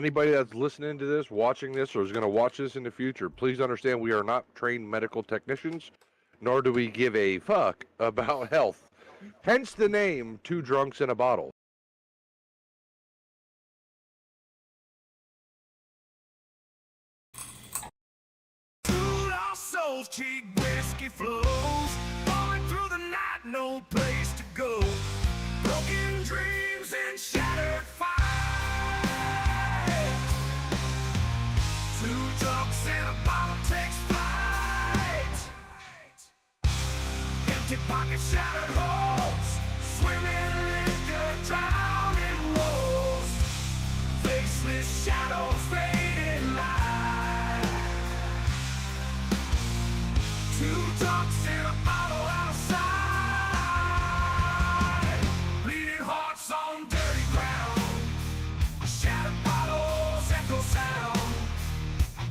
Anybody that's listening to this, watching this, or is going to watch this in the future, please understand we are not trained medical technicians, nor do we give a fuck about health. Hence the name Two Drunks in a Bottle. Cheap whiskey flows, falling through the night, no place to go. Broken dreams and shattered fights. Two drunks and a bottle takes flight. Empty pockets, shattered holes, swimming liquor, drowning woes. Faceless shadows, fading light. Two drunks in a bottle outside, bleeding hearts on dirty ground, shattered bottles echo sound,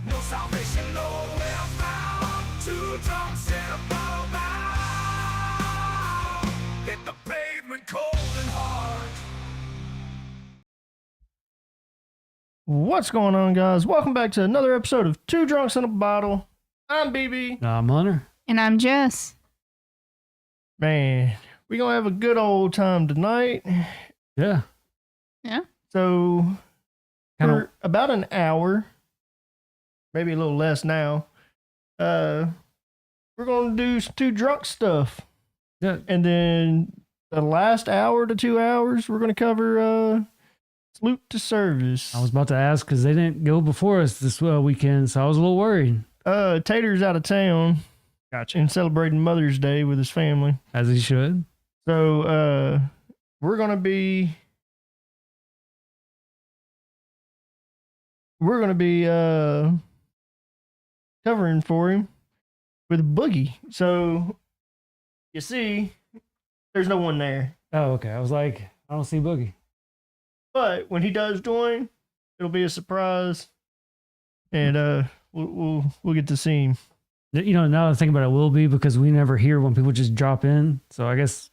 no salvation nowhere found. Two drunks in a bottle bound, hit the pavement cold and hard. What's going on, guys? Welcome back to another episode of Two Drunks in a Bottle. I'm BB. I'm Hunter. And I'm Jess. Man, we're going to have a good old time tonight. Yeah. Yeah. So, Kinda- for about an hour, maybe a little less now, we're going to do some two drunk stuff. Yeah. And then the last hour to 2 hours, we're going to cover Salute to Service. I was about to ask because they didn't go before us this weekend, so I was a little worried. Tater's out of town. Gotcha. And celebrating Mother's Day with his family. As he should. So, we're going to be covering for him with Boogy. So, you see, there's no one there. Oh, okay. I was like, I don't see Boogie. But when he does join, it'll be a surprise. And we'll get to see him. You know, now that I think about it, will be because we never hear when people just drop in. So I guess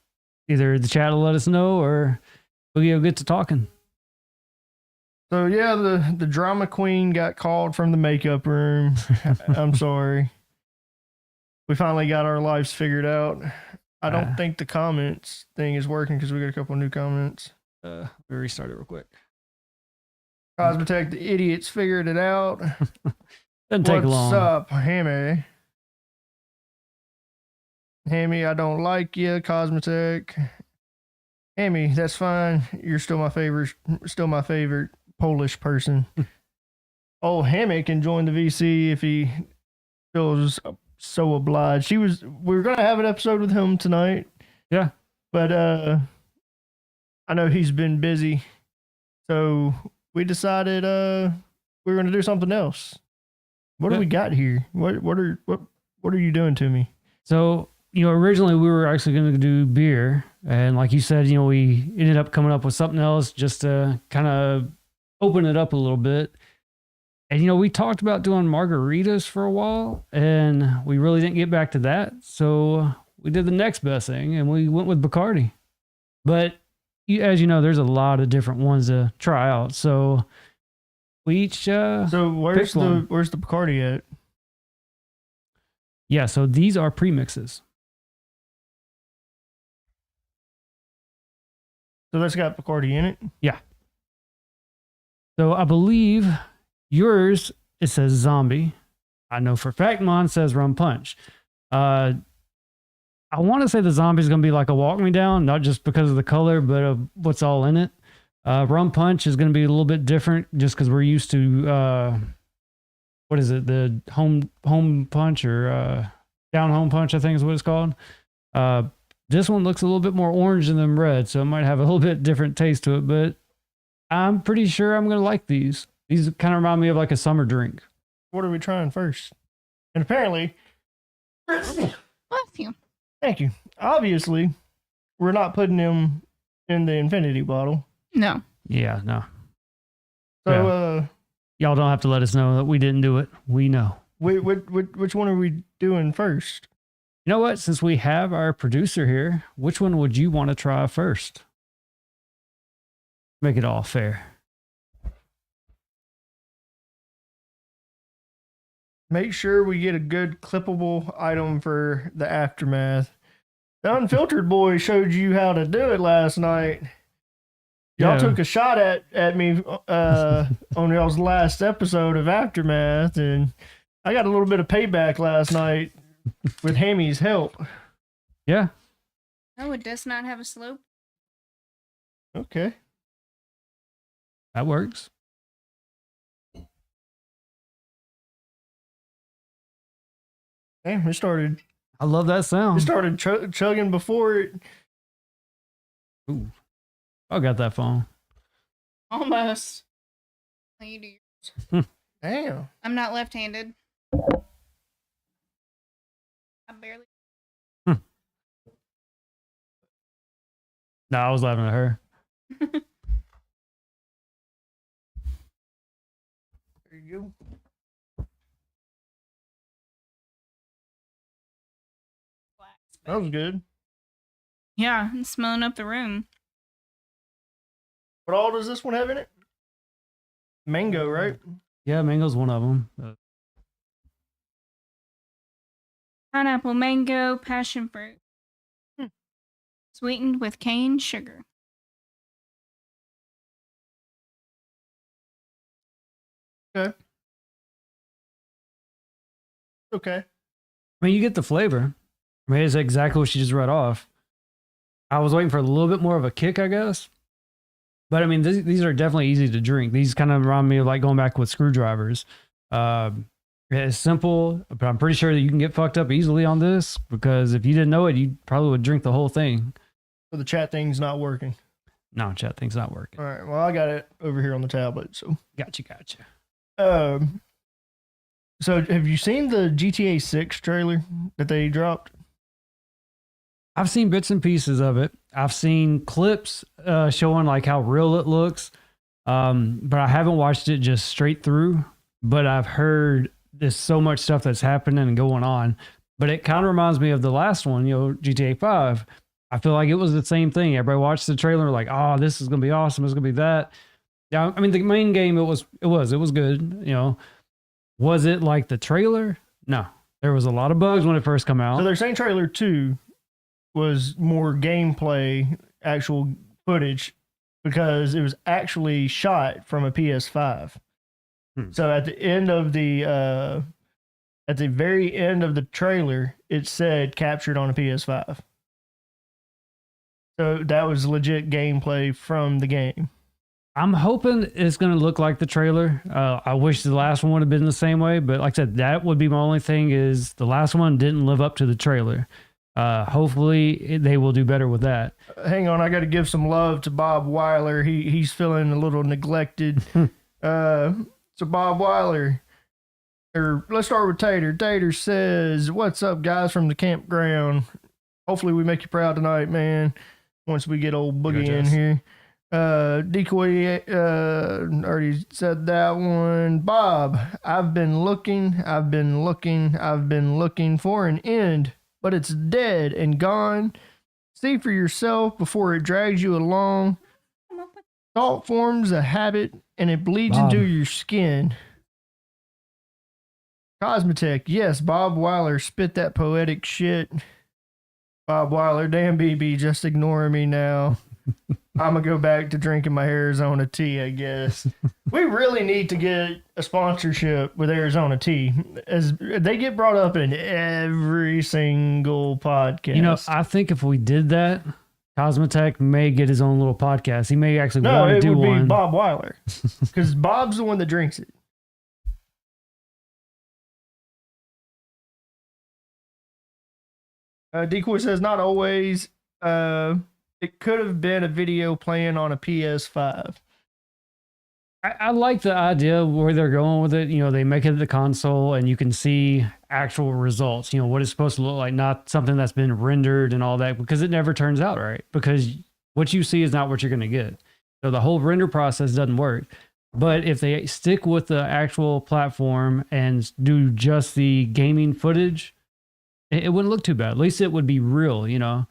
either the chat will let us know or Boogie will get to talking. So yeah, the drama queen got called from the makeup room. I'm sorry. We finally got our lives figured out. I don't think the comments thing is working because we got a couple new comments. We restart it real quick. Cosmetech, the idiots figured it out. Doesn't take long. What's up, Hammy? Hammy, I don't like you, Cosmetech. Hammy, that's fine. You're still my favorite Polish person. Oh, Hammy can join the VC if he feels so obliged. We were gonna have an episode with him tonight. Yeah. But I know he's been busy. So we decided we were gonna do something else. What do we got here? What are you doing to me? So, you know, originally we were actually going to do beer. And like you said, you know, we ended up coming up with something else just to kind of open it up a little bit. And, you know, we talked about doing margaritas for a while and we really didn't get back to that. So we did the next best thing and we went with Bacardi. But as you know, there's a lot of different ones to try out. So we each so where's the Bacardi at? Yeah, so these are premixes. So that's got Bacardi in it? Yeah. So I believe yours, it says zombie. I know for a fact mine says rum punch. I want to say the zombie is going to be like a walk me down, not just because of the color, but of what's all in it. Rum punch is going to be a little bit different just because we're used to, what is it? The home punch or down home punch, I think is what it's called. This one looks a little bit more orange than red, so it might have a little bit different taste to it, but I'm pretty sure I'm going to like these. These kind of remind me of like a summer drink. What are we trying first? And apparently, Bless you. thank you. Obviously, we're not putting them in the infinity bottle. No. Yeah, no. So, Y'all don't have to let us know that we didn't do it. We know. which one are we doing first? You know what? Since we have our producer here, which one would you want to try first? Make it all fair. make sure we get a good clippable item for the aftermath. The Unfiltered boy showed you how to do it last night. Y'all Yeah. took a shot at me on y'all's last episode of Aftermath, and I got a little bit of payback last night with Hammy's help. Yeah. Oh, it does not have a slope. Okay. That works. Damn, it started I love that sound. chugging before it. Ooh. I got that phone. Almost. How you do yours? Damn. I'm not left-handed. I barely. No, I was laughing at her. There you go. That was good. Yeah, it's smelling up the room. What all does this one have in it? Mango, right? Yeah, mango's one of them. Pineapple, mango, passion fruit. Sweetened with cane sugar. Okay. I mean, you get the flavor. I mean, it's exactly what she just read off. I was waiting for a little bit more of a kick, I guess. But I mean, these are definitely easy to drink. These kind of remind me of like going back with screwdrivers. It's simple, but I'm pretty sure that you can get fucked up easily on this because if you didn't know it, you probably would drink the whole thing. So the chat thing's not working. No, chat thing's not working. All right. Well, I got it over here on the tablet. So. Gotcha. So have you seen the GTA 6 trailer that they dropped? I've seen bits and pieces of it. I've seen clips showing like how real it looks, but I haven't watched it just straight through. But I've heard there's so much stuff that's happening and going on. But it kind of reminds me of the last one, GTA 5. I feel like it was the same thing. Everybody watched the trailer like, oh, this is gonna be awesome. It's gonna be that. Yeah, I mean the main game it was good. Was it like the trailer? No, there was a lot of bugs when it first came out. So they're saying trailer 2 was more gameplay, actual footage, because it was actually shot from a PS5. So at the end of at the very end of the trailer, it said captured on a PS5. So that was legit gameplay from the game. I'm hoping it's going to look like the trailer. I wish the last one would have been the same way, but like I said, that would be my only thing is the last one didn't live up to the trailer. Hopefully they will do better with that. Hang on, I got to give some love to Bob Weiler. He's feeling a little neglected. So Bob Weiler, or let's start with Tater. Tater says, "What's up, guys from the campground? Hopefully we make you proud tonight, man. Once we get old Boogie in here." Decoy already said that one. Bob, I've been looking for an end, but it's dead and gone. See for yourself before it drags you along. Thought forms a habit and it bleeds into your skin. Cosmetech, yes, Bob Weiler spit that poetic shit. Bob Weiler, damn BB, just ignoring me now. I'm gonna go back to drinking my Arizona tea, I guess. We really need to get a sponsorship with Arizona tea, as they get brought up in every single podcast. I think if we did that, Cosmetech may get his own little podcast. He may actually want to do one. No, it would be Bob Weiler, because Bob's the one that drinks it. Decoy says, not always. It could have been a video playing on a PS5. I like the idea where they're going with it. They make it the console and you can see actual results, what it's supposed to look like, not something that's been rendered and all that, because it never turns out right. Because what you see is not what you're going to get. So the whole render process doesn't work. But if they stick with the actual platform and do just the gaming footage, it wouldn't look too bad. At least it would be real, So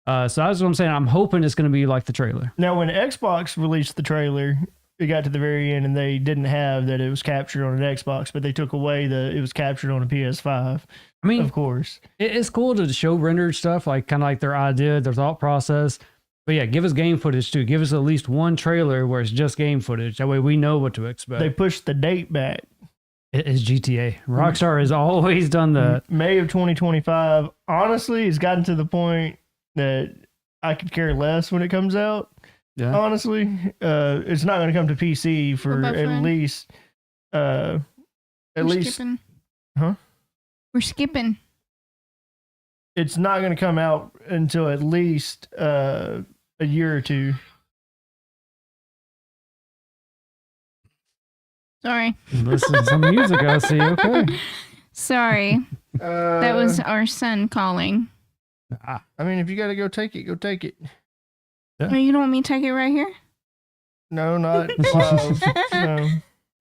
that's what I'm saying. I'm hoping it's going to be like the trailer. Now, when Xbox released the trailer, it got to the very end and they didn't have that it was captured on an Xbox, but they took away it was captured on a PS5. I mean, Of course. it's cool to show rendered stuff, like kind of like their idea, their thought process. But yeah, give us game footage too. Give us at least one trailer where it's just game footage. That way we know what to expect. They pushed the date back. It is GTA. Rockstar has always done that. May of 2025. Honestly, it's gotten to the point that I could care less when it comes out. Yeah. Honestly, it's not going to come to PC for What about at Fred? least, at We're least, skipping. Huh? We're skipping. it's not going to come out until at least a year or two. Sorry. Listen to some music, I see. Okay. Sorry. That was our son calling. Ah, I mean, if you got to go take it, go take it. Yeah. Oh, you don't want me to take it right here? No, not live. No.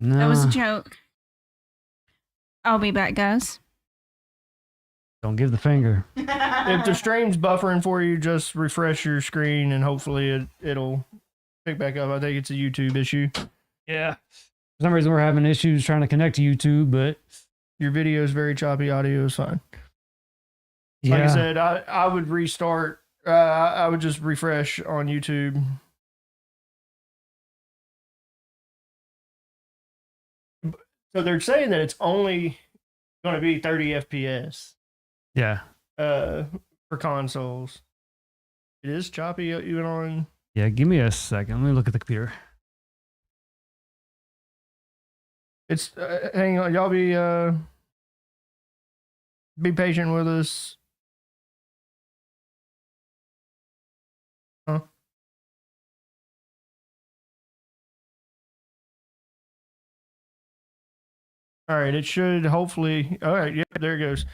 no. That was a joke. I'll be back, guys. Don't give the finger. If the stream's buffering for you, just refresh your screen and hopefully it'll pick back up. I think it's a YouTube issue. Yeah. For some reason, we're having issues trying to connect to YouTube, but Your video is very choppy. Audio is fine. yeah. Like I said, I would restart. I would just refresh on YouTube. So they're saying that it's only going to be 30 FPS Yeah. for consoles. It is choppy even on. Yeah. Give me a second. Let me look at the computer. It's hang on, y'all be patient with us. Huh? All right, it should hopefully. All right, yeah, there it goes.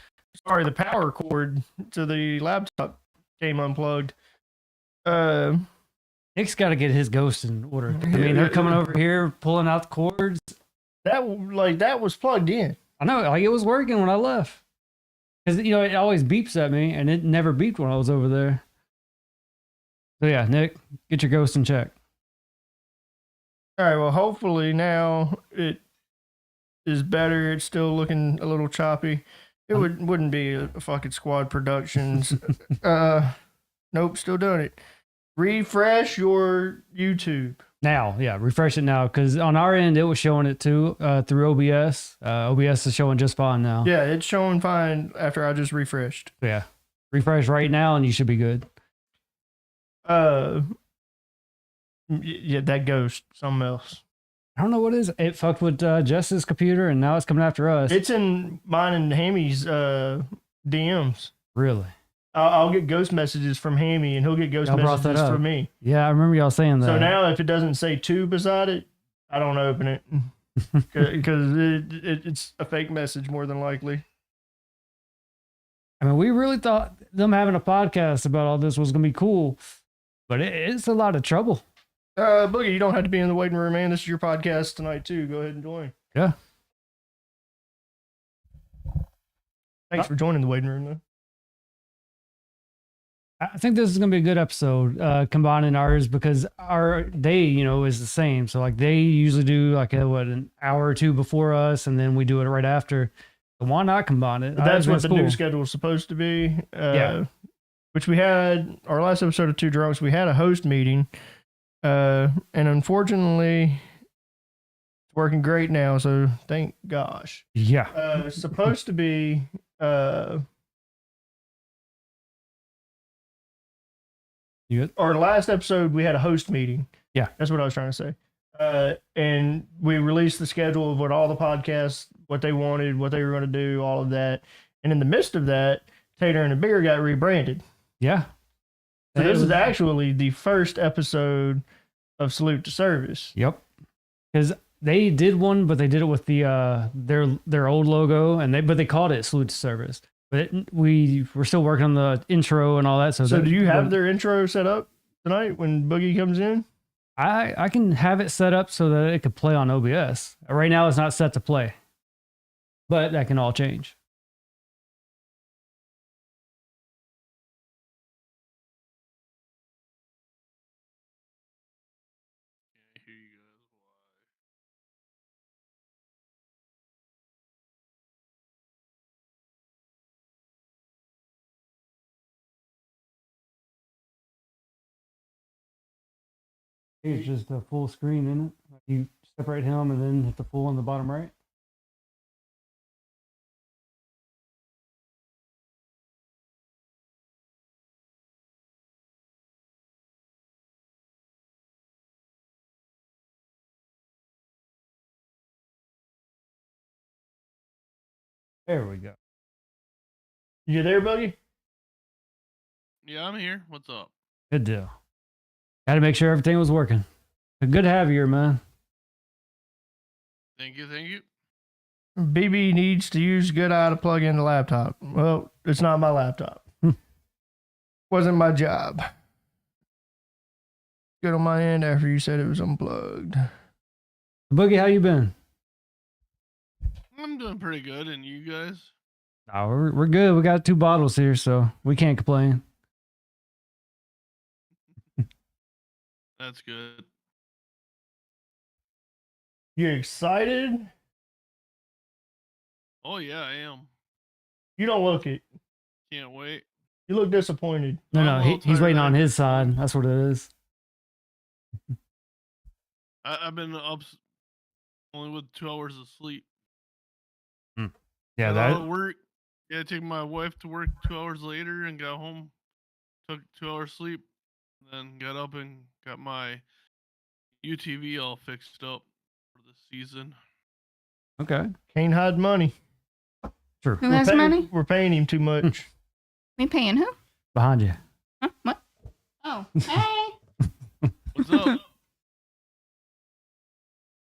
Sorry, the power cord to the laptop came unplugged. Nick's got to get his ghost in order. I mean, they're coming over here, pulling out the cords. That was plugged in. I know, like it was working when I left. Because, you know, it always beeps at me, and it never beeped when I was over there. So, yeah, Nick, get your ghost in check. All right, well, hopefully now it is better. It's still looking a little choppy. It wouldn't be a fucking Squad Productions. Nope, still doing it. Refresh your YouTube. Now, yeah, refresh it now, because on our end, it was showing it too through OBS. OBS is showing just fine now. Yeah, it's showing fine after I just refreshed. So, yeah, refresh right now, and you should be good. Yeah, that ghost, something else. I don't know what it is. It fucked with Jess's computer, and now it's coming after us. It's in mine and Hammy's DMs. Really? I'll get ghost messages from Hammy, and he'll get ghost Y'all brought that messages up. from me. Yeah, I remember y'all saying that. So now, if it doesn't say 2 beside it, I don't open it because it's a fake message more than likely. I mean, we really thought them having a podcast about all this was going to be cool, but it's a lot of trouble. Boogie, you don't have to be in the waiting room, man. This is your podcast tonight too. Go ahead and join. Yeah. Thanks for joining the waiting room, though. I think this is going to be a good episode, combining ours, because our day, you know, is the same. So like they usually do like an hour or two before us, and then we do it right after. So why not combine it? But that's what the cool. new schedule is supposed to be. Yeah. Which we had our last episode of Two Drunks. We had a host meeting, and unfortunately, it's working great now. So thank gosh. Yeah. It's supposed to be. You good? Our last episode, we had a host meeting. Yeah. That's what I was trying to say. And we released the schedule of what all the podcasts, what they wanted, what they were going to do, all of that. And in the midst of that, Tater and the Beer got rebranded. Yeah. So this is actually the first episode of Salute to Service. Yep. Because they did one, but they did it with the their old logo, and they called it Salute to Service. But we're still working on the intro and all that. So do you have their intro set up tonight when Boogie comes in? I can have it set up so that it could play on OBS. Right now, it's not set to play, but that can all change. It's just a full screen, isn't it? You separate him and then hit the full on the bottom right. There we go. You there, Boogie? Yeah, I'm here. What's up? Good deal. Had to make sure everything was working. But good to have you here, man. Thank you, thank you. BB needs to use good eye to plug in the laptop. Well, it's not my laptop. Wasn't my job. Good on my end after you said it was unplugged. Boogie, how you been? I'm doing pretty good, and you guys? Oh, we're good. We got 2 bottles here, so we can't complain. That's good. You excited? Oh yeah, I am. You don't look it. Can't wait. You look disappointed. No, I'm no, a little he's tired waiting of on that. his side. That's what it is. I've been up only with 2 hours of sleep. Yeah, Got out that of work. Yeah, take my wife to work 2 hours later and got home. Took 2 hours sleep. Then got up and got my UTV all fixed up for the season. okay. Can't hide money. True. Who has money? We're paying him too much. We paying who? Behind you. Huh? What? Oh, hey. What's up?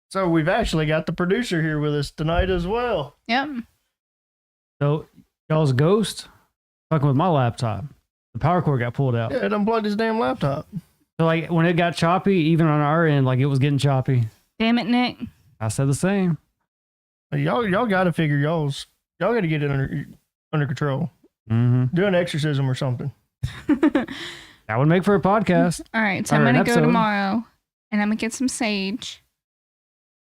So we've actually got the producer here with us tonight as well. Yep. So y'all's ghost fucking with my laptop. The power cord got pulled out. Yeah, it unplugged his damn laptop. So like when it got choppy, even on our end, like it was getting choppy. Damn it, Nick. I said the same. Y'all got to figure y'all got to get it under control. Mm-hmm. Do an exorcism or something. That would make for a podcast. All right, so Or I'm an going to go episode. tomorrow and I'm going to get some sage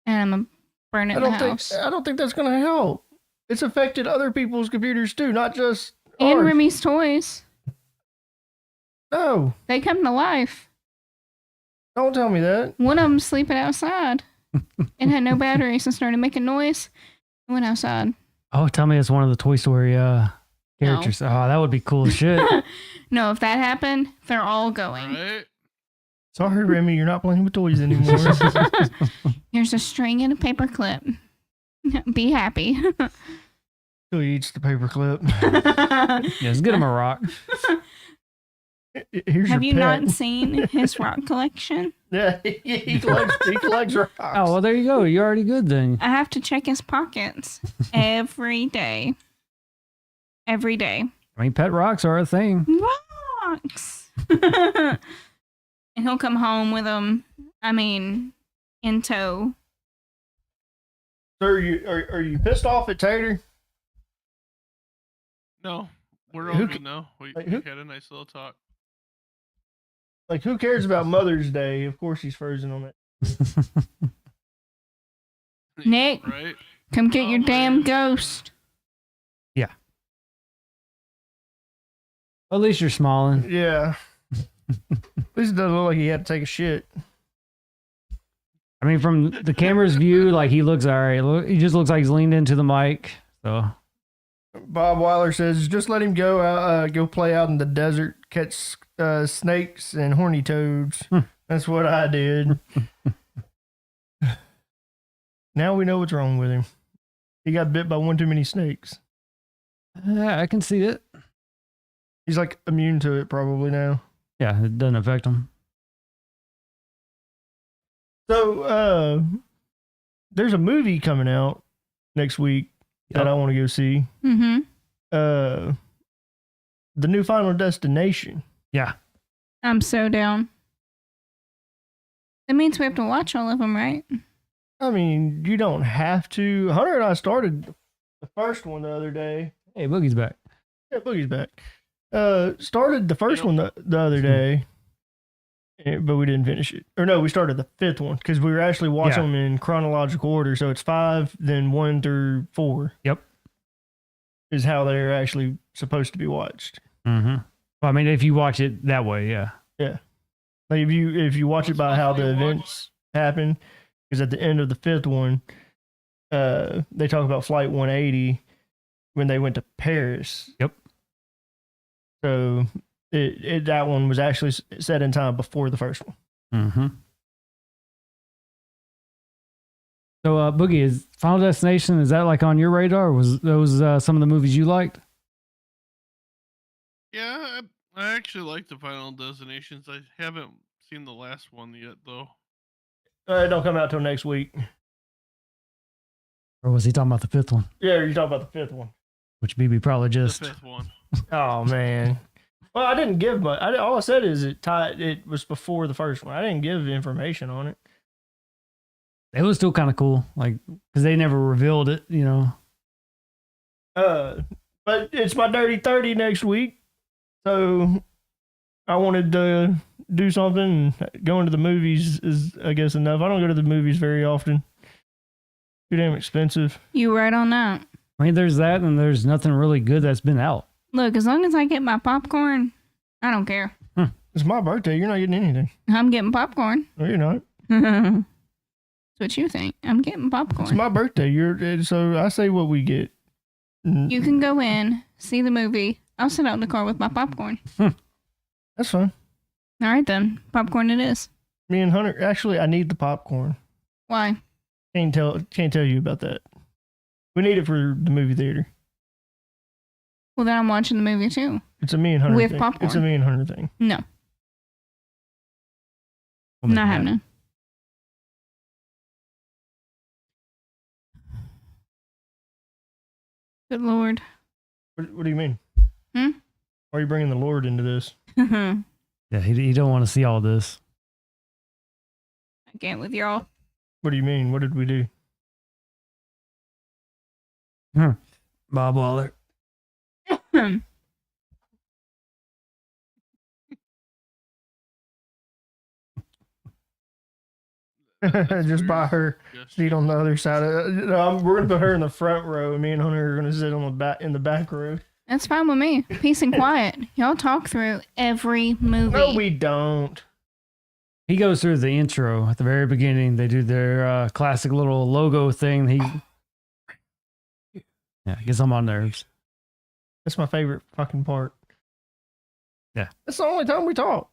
and I'm going to burn it in the house. I don't think that's going to help. It's affected other people's computers too, not just And ours. Remy's toys. No, They come to life. don't tell me that. One of them sleeping outside. It had no batteries and started making noise. It went outside. Oh, tell me it's one of the Toy Story characters. Oh, that would be cool as shit. No, if that happened, they're all going. Right? Sorry, Remy, you're not playing with toys anymore. Here's a string and a paper clip. Be happy. He eats the paperclip. Yeah, let's get him a rock. Here's Have your you pet. not seen his rock collection? Yeah, he collects rocks. Oh, well, there you go. You're already good then. I have to check his pockets every day. Every day. I mean, pet rocks are a thing. Rocks. And he'll come home with them. I mean, in tow. So are you pissed off at Tater? No, we're Who all ca- good now. We like, who- had a nice little talk. Like, who cares about Mother's Day? Of course he's frozen on it. Nick, Right? come get Oh, your damn man. ghost. At least you're smiling. Yeah. At least it doesn't look like he had to take a shit. I mean, from the camera's view, like he looks all right. He just looks like he's leaned into the mic. So Bob Weiler says, just let him go out, go play out in the desert, catch snakes and horny toads. That's what I did. Now we know what's wrong with him. He got bit by one too many snakes. I can see it. He's like immune to it probably now. Yeah, it doesn't affect him. So there's a movie coming out next week that I want to go see. Mm-hmm. The new Final Destination. Yeah. I'm so down. That means we have to watch all of them, right? I mean, you don't have to. Hunter and I started the first one the other day. Hey, Boogie's back. Yeah, Boogie's back. Started the first one the other day, but we didn't finish it. Or no, we started the fifth one because we were actually watching them in chronological order. So it's 5, then 1 through 4. Yep. Is how they're actually supposed to be watched. Mm-hmm. Well, I mean, if you watch it that way, yeah. Yeah. Like if you watch it by how the events happen, because at the end of the fifth one, they talk about Flight 180 when they went to Paris. Yep. So that one was actually set in time before the first one. Mm-hmm. So, Boogie, is Final Destination, is that like on your radar? Was those some of the movies you liked? Yeah, I actually like the Final Destinations. I haven't seen the last one yet, though. It don't come out till next week. Or was he talking about the fifth one? Yeah, you're talking about the fifth one. Which BB probably just... The fifth one. Oh, man. Well, I didn't give much. All I said is it was before the first one. I didn't give information on it. It was still kind of cool, like, because they never revealed it, you know. But it's my Dirty 30 next week, so I wanted to do something. Going to the movies is, I guess, enough. I don't go to the movies very often. Too damn expensive. You right on that. I mean, there's that, and there's nothing really good that's been out. Look, as long as I get my popcorn, I don't care. It's my birthday. You're not getting anything. I'm getting popcorn. No, you're not. That's what you think. I'm getting popcorn. It's my birthday. So I say what we get. You can go in, see the movie. I'll sit out in the car with my popcorn. That's fine. All right, then. Popcorn it is. Me and Hunter. Actually, I need the popcorn. Why? Can't tell you about that. We need it for the movie theater. Well, then I'm watching the movie too. It's a me and Hunter With thing. popcorn. It's a me and Hunter thing. No, We'll make not that. happening. Good Lord. What do you mean? Hmm? Why are you bringing the Lord into this? I Yeah, he don't want to see all this. can't with y'all. What do you mean? What did we do? Bob Waller. Just buy her Yes. seat on the other side. We're gonna put her in the front row. Me and Hunter are gonna sit on the back row. That's fine with me. Peace and quiet. Y'all talk through every movie. No, we don't. He goes through the intro at the very beginning. They do their classic little logo thing. Yeah, gets on my nerves. That's my favorite fucking part. Yeah. That's the only time we talk.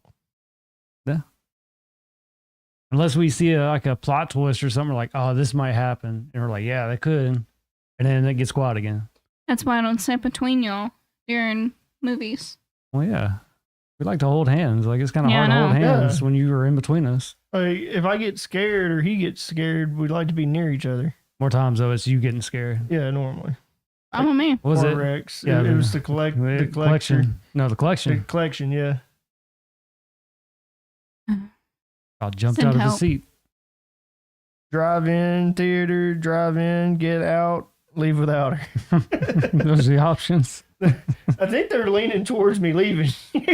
Unless we see a plot twist or something, we're like, oh, this might happen. And we're like, yeah, that could. And then it gets quiet again. That's why I don't sit between y'all during movies. Well, yeah. We like to hold hands. Like, it's kind of Yeah, hard I to hold know. hands when you are in between us. Like, if I get scared or he gets scared, we'd like to be near each other. More times, though, it's you getting scared. Yeah, normally. I'm a man. What was Or it? Rex. Yeah, it was the collection. collection. No, the The collection. collection, yeah. I jumped Send out of the help. seat. Drive in, theater, drive in, get out, leave without her. Those are the options. I think they're leaning towards me leaving. What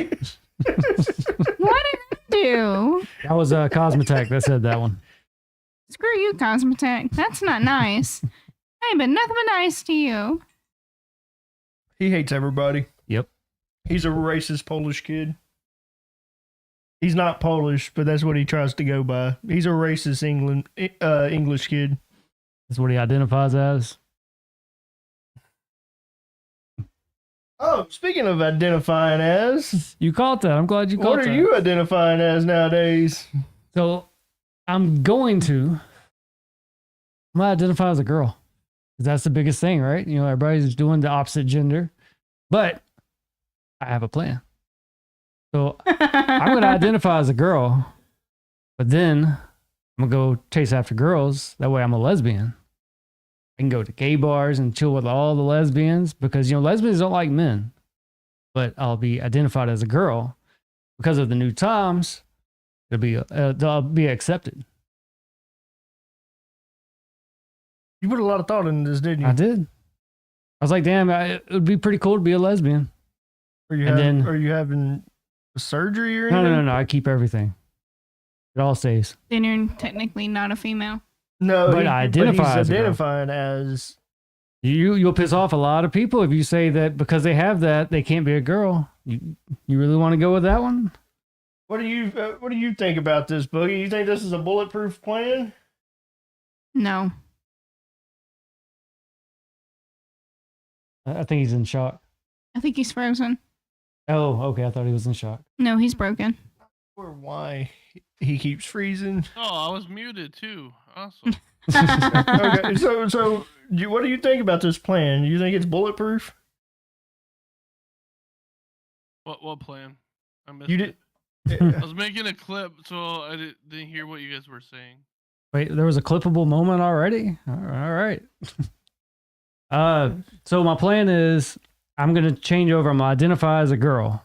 did I do? That was Cosmetech that said that one. Screw you, Cosmetech. That's not nice. I ain't been nothing but nice to you. He hates everybody. Yep. He's a racist Polish kid. He's not Polish, but that's what he tries to go by. He's a racist English kid. That's what he identifies as. Oh, speaking of identifying as, You caught that. I'm glad you caught what that. are you identifying as nowadays? So I'm going to identify as a girl. 'Cause that's the biggest thing, right? You know, everybody's doing the opposite gender. But I have a plan. So I'm going to identify as a girl, but then I'm going to go chase after girls. That way I'm a lesbian. I can go to gay bars and chill with all the lesbians because, you know, lesbians don't like men. But I'll be identified as a girl because of the new times. They'll be accepted. You put a lot of thought into this, didn't you? I did. I was like, damn, it would be pretty cool to be a lesbian. Are you, And then- are you having surgery or No, anything? no. I keep everything. It all stays. Then you're technically not a female. No, But I he's identify as a girl. identifying as. You'll piss off a lot of people if you say that because they have that they can't be a girl. You really want to go with that one? What do you think about this, Boogie? You think this is a bulletproof plan? No. I think he's in shock. I think he's frozen. Oh, okay. I thought he was in shock. No, he's broken. Or why he keeps freezing? Oh, I was muted too. Awesome. Okay, so what do you think about this plan? You think it's bulletproof? What plan? I missed You it. did. I was making a clip, so I didn't hear what you guys were saying. Wait, there was a clippable moment already? All right. So my plan is I'm going to change over. I'm going to identify as a girl.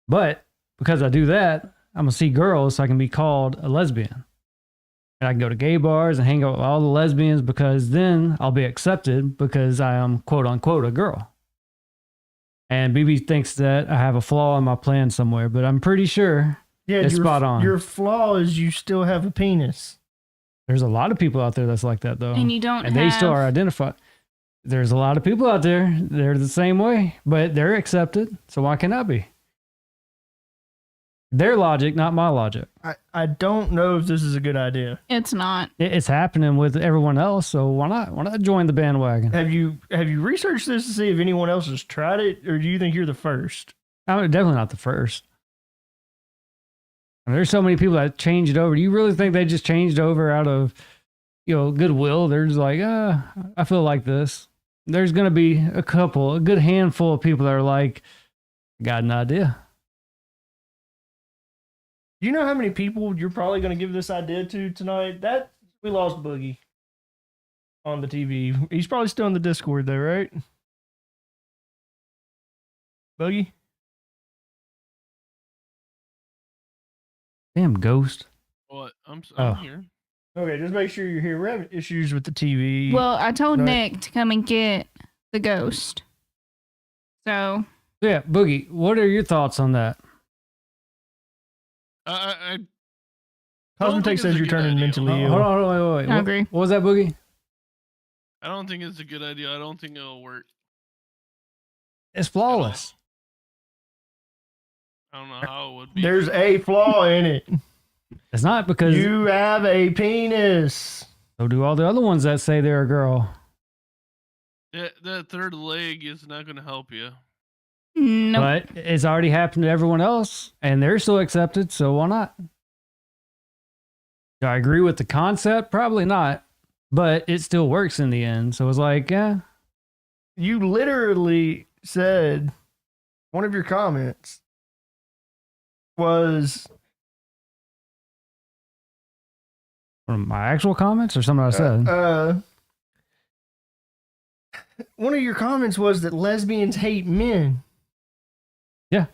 But because I do that, I'm going to see girls so I can be called a lesbian. And I can go to gay bars and hang out with all the lesbians because then I'll be accepted because I am quote unquote a girl. And BB thinks that I have a flaw in my plan somewhere, but I'm pretty sure Yeah, it's spot on. Your flaw is you still have a penis. There's a lot of people out there that's like that though. And you don't and they still are identified. There's a lot of people out there, they're the same way, but they're accepted. So why can't I be? Their logic, not my logic. I don't know if this is a good idea. It's not. It's happening with everyone else, so why not? Why not join the bandwagon? Have you researched this to see if anyone else has tried it, or do you think you're the first? I'm definitely not the first. There's so many people that changed over. Do you really think they just changed over out of, goodwill? They're just like, I feel like this. There's going to be a good handful of people that are like, got an idea. Do you know how many people you're probably going to give this idea to tonight? That we lost Boogie on the TV. He's probably still in the Discord though, right? Boogie? Damn ghost. What? I'm Oh. here. Okay, just make sure you're here. We're having issues with the TV. Well, I told Right. Nick to come and get the ghost. So, Yeah, Boogie, what are your thoughts on that? I Cosmetech think says it's a you're good turning idea. mentally ill. Hold on, wait. I agree. What was that, Boogie? I don't think it's a good idea. I don't think it'll work. It's flawless. I don't know how it would be. There's a flaw in it. It's not because You have a penis. so do all the other ones that say they're a girl. That third leg is not going to help you. nope. But it's already happened to everyone else, and they're still accepted, so why not? Do I agree with the concept? Probably not, but it still works in the end. So it's like, yeah, You literally said one of your comments was one of my actual comments or something I said. one of your comments was that lesbians hate men. Yeah.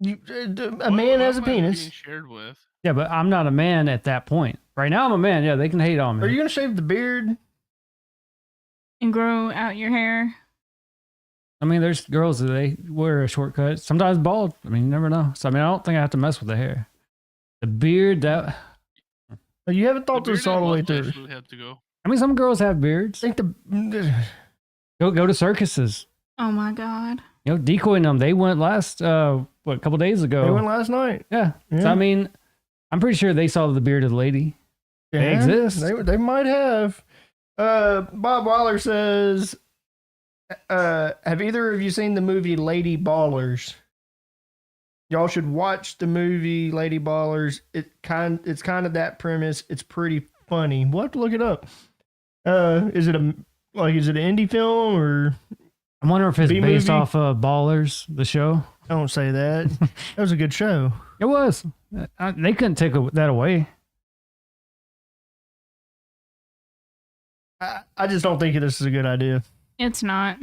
A man has a What am I being penis. shared with? Yeah, but I'm not a man at that point. Right now, I'm a man. Yeah, they can hate on me. Are you gonna shave the beard? And grow out your hair. I mean, there's girls that they wear a shortcut, sometimes bald. I mean, you never know. So, I mean, I don't think I have to mess with the hair. The beard, that. You haven't thought The this beard all the way and through. mustache would have to go. I mean, some girls have beards. I think Go to circuses. Oh my God. Decoying them. They went last, a couple days ago. they went last night. Yeah. Yeah. So, I mean, I'm pretty sure they saw the bearded lady. They exist. They might have. Bob Waller says, have either of you seen the movie Lady Ballers? Y'all should watch the movie Lady Ballers. It's kind of that premise. It's pretty funny. We'll have to look it up. Is it an indie film or? I'm wondering if it's B-movie? based off of Ballers, the show. Don't say that. That was a good show. It was. They couldn't take that away. I just don't think this is a good idea. It's not.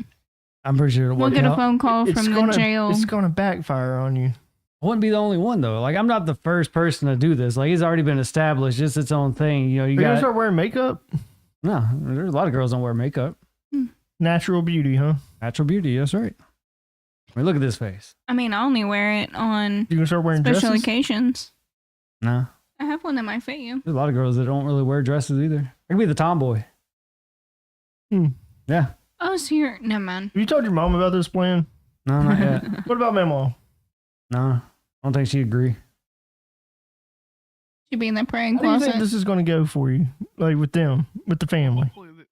I'm pretty sure it'll We'll work get a out. phone call from the jail. It's gonna backfire on you. I wouldn't be the only one though. Like I'm not the first person to do this. Like it's already been established, just its own thing. You Are you gonna got start wearing makeup? no. There's a lot of girls don't wear makeup. Natural beauty, huh? Natural beauty. That's right. I mean, look at this face. I mean, I only wear it on You gonna start wearing special dresses? occasions. No, I have one that might fit you. there's a lot of girls that don't really wear dresses either. I could be the tomboy. Yeah. Oh, so you're never mind. Have you told your mom about this plan? No, not yet. What about Mamaw? No. I don't think she'd agree. She'd be in the praying How do you closet. think this is going to go for you? Like with them, with the family? Hopefully they-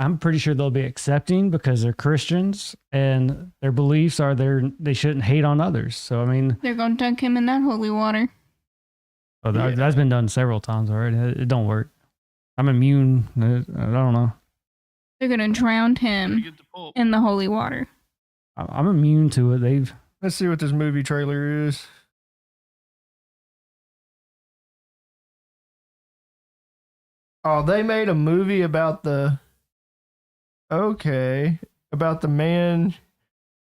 I'm pretty sure they'll be accepting because they're Christians and their beliefs are they shouldn't hate on others. So I mean, They're going to dunk him in that holy water. Yeah. that's been done several times already. It don't work. I'm immune. I don't know. They're going to drown gotta him get the Pope. in the holy water. I'm immune to it. Let's see what this movie trailer is. Oh, they made a movie about about the man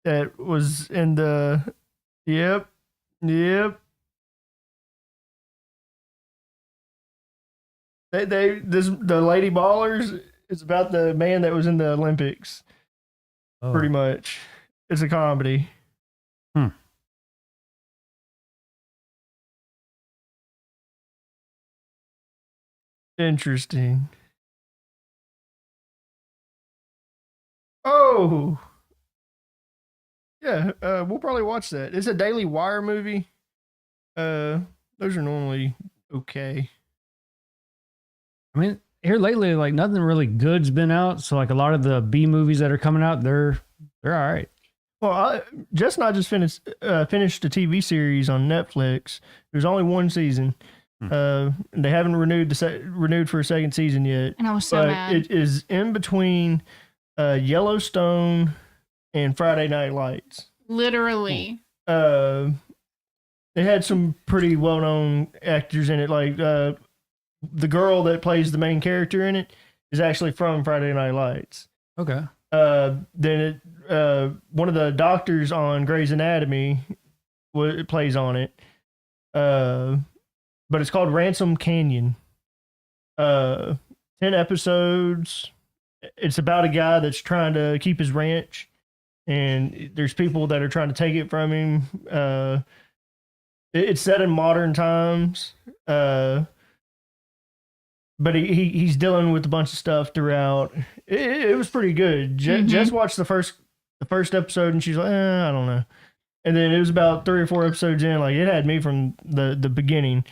that was in the, yep. The Lady Ballers is about the man that was in the Olympics, Oh. pretty much. It's a comedy. Interesting. Oh, yeah. We'll probably watch that. It's a Daily Wire movie. Those are normally okay. I mean, here lately, like nothing really good's been out. So like a lot of the B movies that are coming out, they're all right. Well, just finished a TV series on Netflix. There's only one season. They haven't renewed for a second season yet. And I was so But mad. it is in between Yellowstone and Friday Night Lights. Literally. It had some pretty well-known actors in it. Like the girl that plays the main character in it is actually from Friday Night Lights. Okay. Then one of the doctors on Grey's Anatomy plays on it. But it's called Ransom Canyon. 10 episodes. It's about a guy that's trying to keep his ranch, and there's people that are trying to take it from him. It's set in modern times. But he's dealing with a bunch of stuff throughout. It was pretty good. Jess watched the first episode, and she's like, I don't know. And then it was about 3 or 4 episodes in. Like, it had me from the beginning.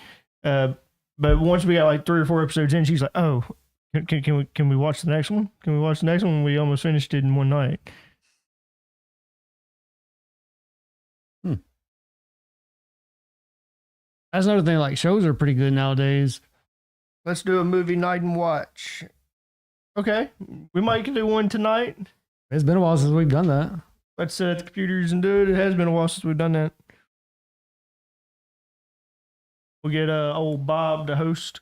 But once we got like 3 or 4 episodes in, she's like, "Oh, can we watch the next one? Can we watch the next one?" We almost finished it in one night. That's another thing. Like shows are pretty good nowadays. Let's do a movie night and watch. Okay, we might do one tonight. It's been a while since we've done that. Let's set up the computers and do it. It has been a while since we've done that. We'll get old Bob to host.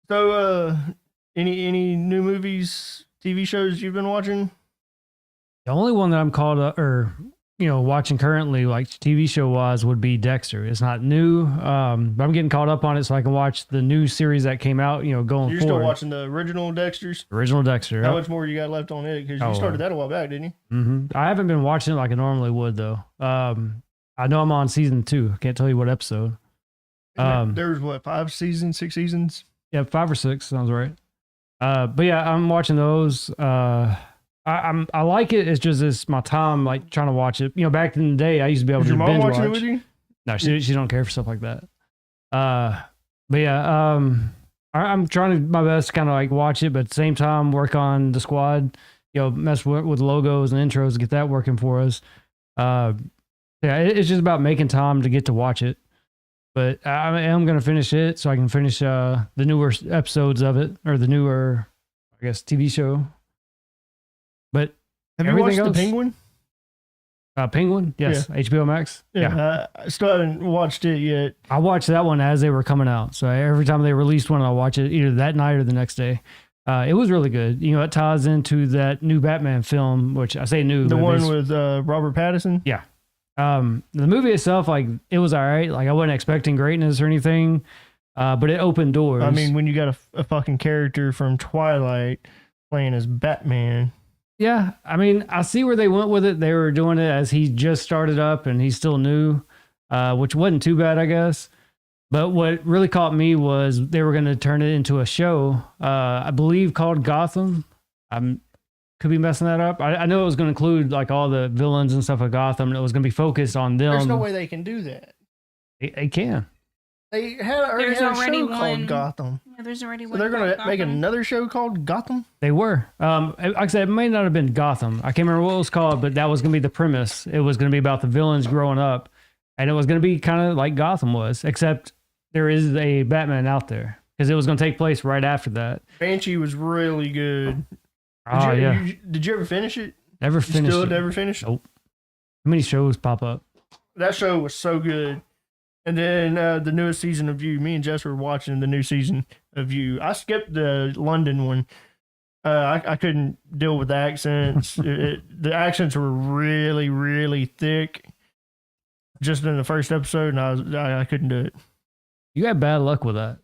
So, any new movies, TV shows you've been watching? The only one that I'm called up or watching currently, like TV show wise, would be Dexter. It's not new, but I'm getting caught up on it so I can watch the new series that came out. Going You're forward. still watching the original Dexters? Original Dexter. How much more you got left on it? Because you started that a while back, didn't you? Mm-hmm. I haven't been watching it like I normally would though. I know I'm on season 2. I can't tell you what episode. There's what, 5 seasons, 6 seasons? Yeah, 5 or 6 sounds right. But yeah, I'm watching those. I like it. It's just it's my time like trying to watch it. Back in the day, I used to be able Is to your mom binge watching watch. it with you? No, she don't care for stuff like that. But yeah, I'm trying my best to kind of like watch it, but at the same time work on the squad. Mess with logos and intros, get that working for us. Yeah, it's just about making time to get to watch it. But I am going to finish it so I can finish the newer episodes of it, or the newer, I guess, TV show. But Have you everything watched else- The Penguin? Penguin, yes, HBO Max. Yeah. I still haven't watched it yet. I watched that one as they were coming out. So every time they released one, I watch it either that night or the next day. It was really good. It ties into that new Batman film, which I say new. The but one it's- with Robert Pattinson? Yeah. The movie itself, like, it was all right. Like, I wasn't expecting greatness or anything, but it opened doors. I mean, when you got a fucking character from Twilight playing as Batman. yeah, I mean, I see where they went with it. They were doing it as he just started up and he's still new, which wasn't too bad, I guess. But what really caught me was they were going to turn it into a show, I believe called Gotham. I'm could be messing that up. I know it was going to include like all the villains and stuff of Gotham, and it was going to be focused on them. There's no way they can do that. It can. They already There's had a already show one. called Gotham. Yeah, there's already So one. they're going to called make Gotham. another show called Gotham? They were. Like I said, it may not have been Gotham. I can't remember what it was called, but that was going to be the premise. It was going to be about the villains growing up, and it was going to be kind of like Gotham was, except there is a Batman out there because it was going to take place right after that. Banshee was really good. Oh, yeah. Did you ever finish it? Never You finished still it. never finished it? Nope. How many shows pop up? That show was so good. And then the newest season of You. Me and Jess were watching the new season of You. I skipped the London one. I couldn't deal with the accents. The accents were really, really thick. Just in the first episode, and I couldn't do it. You had bad luck with that.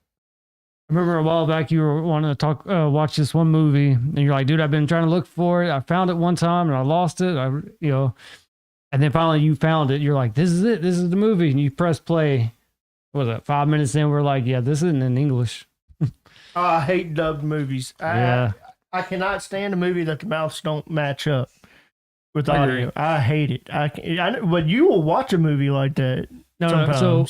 I remember a while back you were wanting to watch this one movie, and you're like, dude, I've been trying to look for it. I found it one time, and I lost it. And then finally you found it. You're like, this is it. This is the movie. And you press play. What was it? 5 minutes in, we're like, yeah, this isn't in English. I hate dubbed movies. Yeah. I cannot stand a movie that the mouths don't match up with I agree. audio. I hate it. But you will watch a movie like that sometimes. So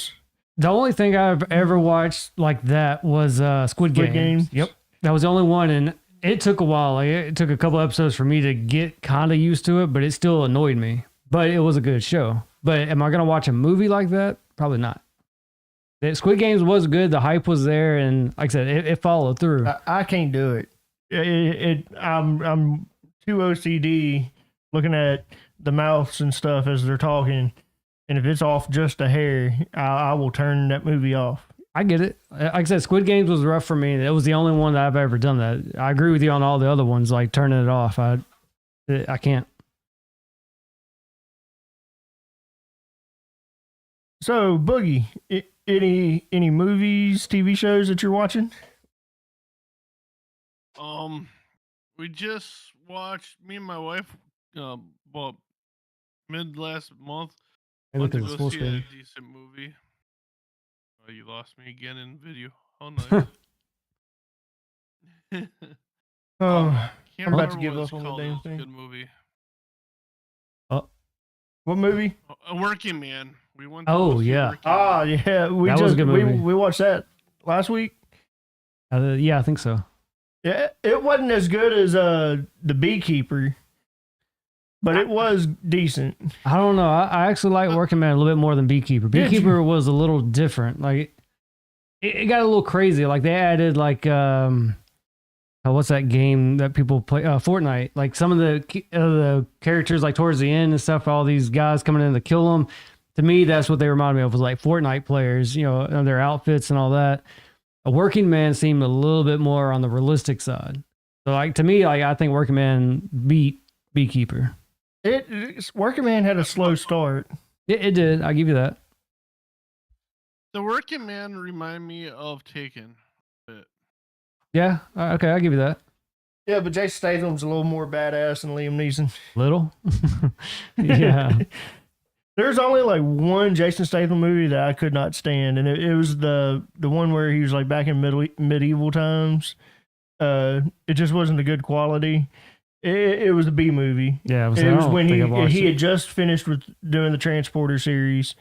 the only thing I've ever watched like that was Squid Games. Yep. That was the only one. And it took a while. Like, it took a couple episodes for me to get kind of used to it, but it still annoyed me. But it was a good show. But am I going to watch a movie like that? Probably not. Squid Games was good. The hype was there. And like I said, it followed through. I can't do it. I'm too OCD looking at the mouths and stuff as they're talking. And if it's off just a hair, I will turn that movie off. I get it. Like I said, Squid Games was rough for me. It was the only one that I've ever done that. I agree with you on all the other ones, like turning it off. I can't. So, Boogie, any movies, TV shows that you're watching? We just watched, me and my wife, well, mid last month, Hey, went look to at this go full see a screen. decent movie. Oh, you lost me again in video. How nice. Oh, Can't I'm about to remember give what it's up on the called. damn It was a thing. Good movie. what movie? A Working Man. We went. To Oh, go see yeah. Working Man. Ah, yeah, That was a good movie. we watched that last week. Yeah, I think so. Yeah, it wasn't as good as The Beekeeper, but it was decent. I don't know. I actually like Working Man a little bit more than Beekeeper. Did you? Beekeeper was a little different. Like it got a little crazy. Like they added like what's that game that people play? Fortnite. Like some of the characters like towards the end and stuff. All these guys coming in to kill them. To me, that's what they reminded me of. Was like Fortnite players. You know, and their outfits and all that. A Working Man seemed a little bit more on the realistic side. So like to me, like I think Working Man beat Beekeeper. Working Man had a slow start. It did. I'll give you that. The Working Man remind me of Taken. Yeah. Okay. I'll give you that. Yeah, but Jason Statham's a little more badass than Liam Neeson. Little. Yeah. There's only like one Jason Statham movie that I could not stand, and it was the one where he was like back in medieval times. It just wasn't a good quality. It was a B movie. Yeah. It was when he had just finished with doing the Transporter series,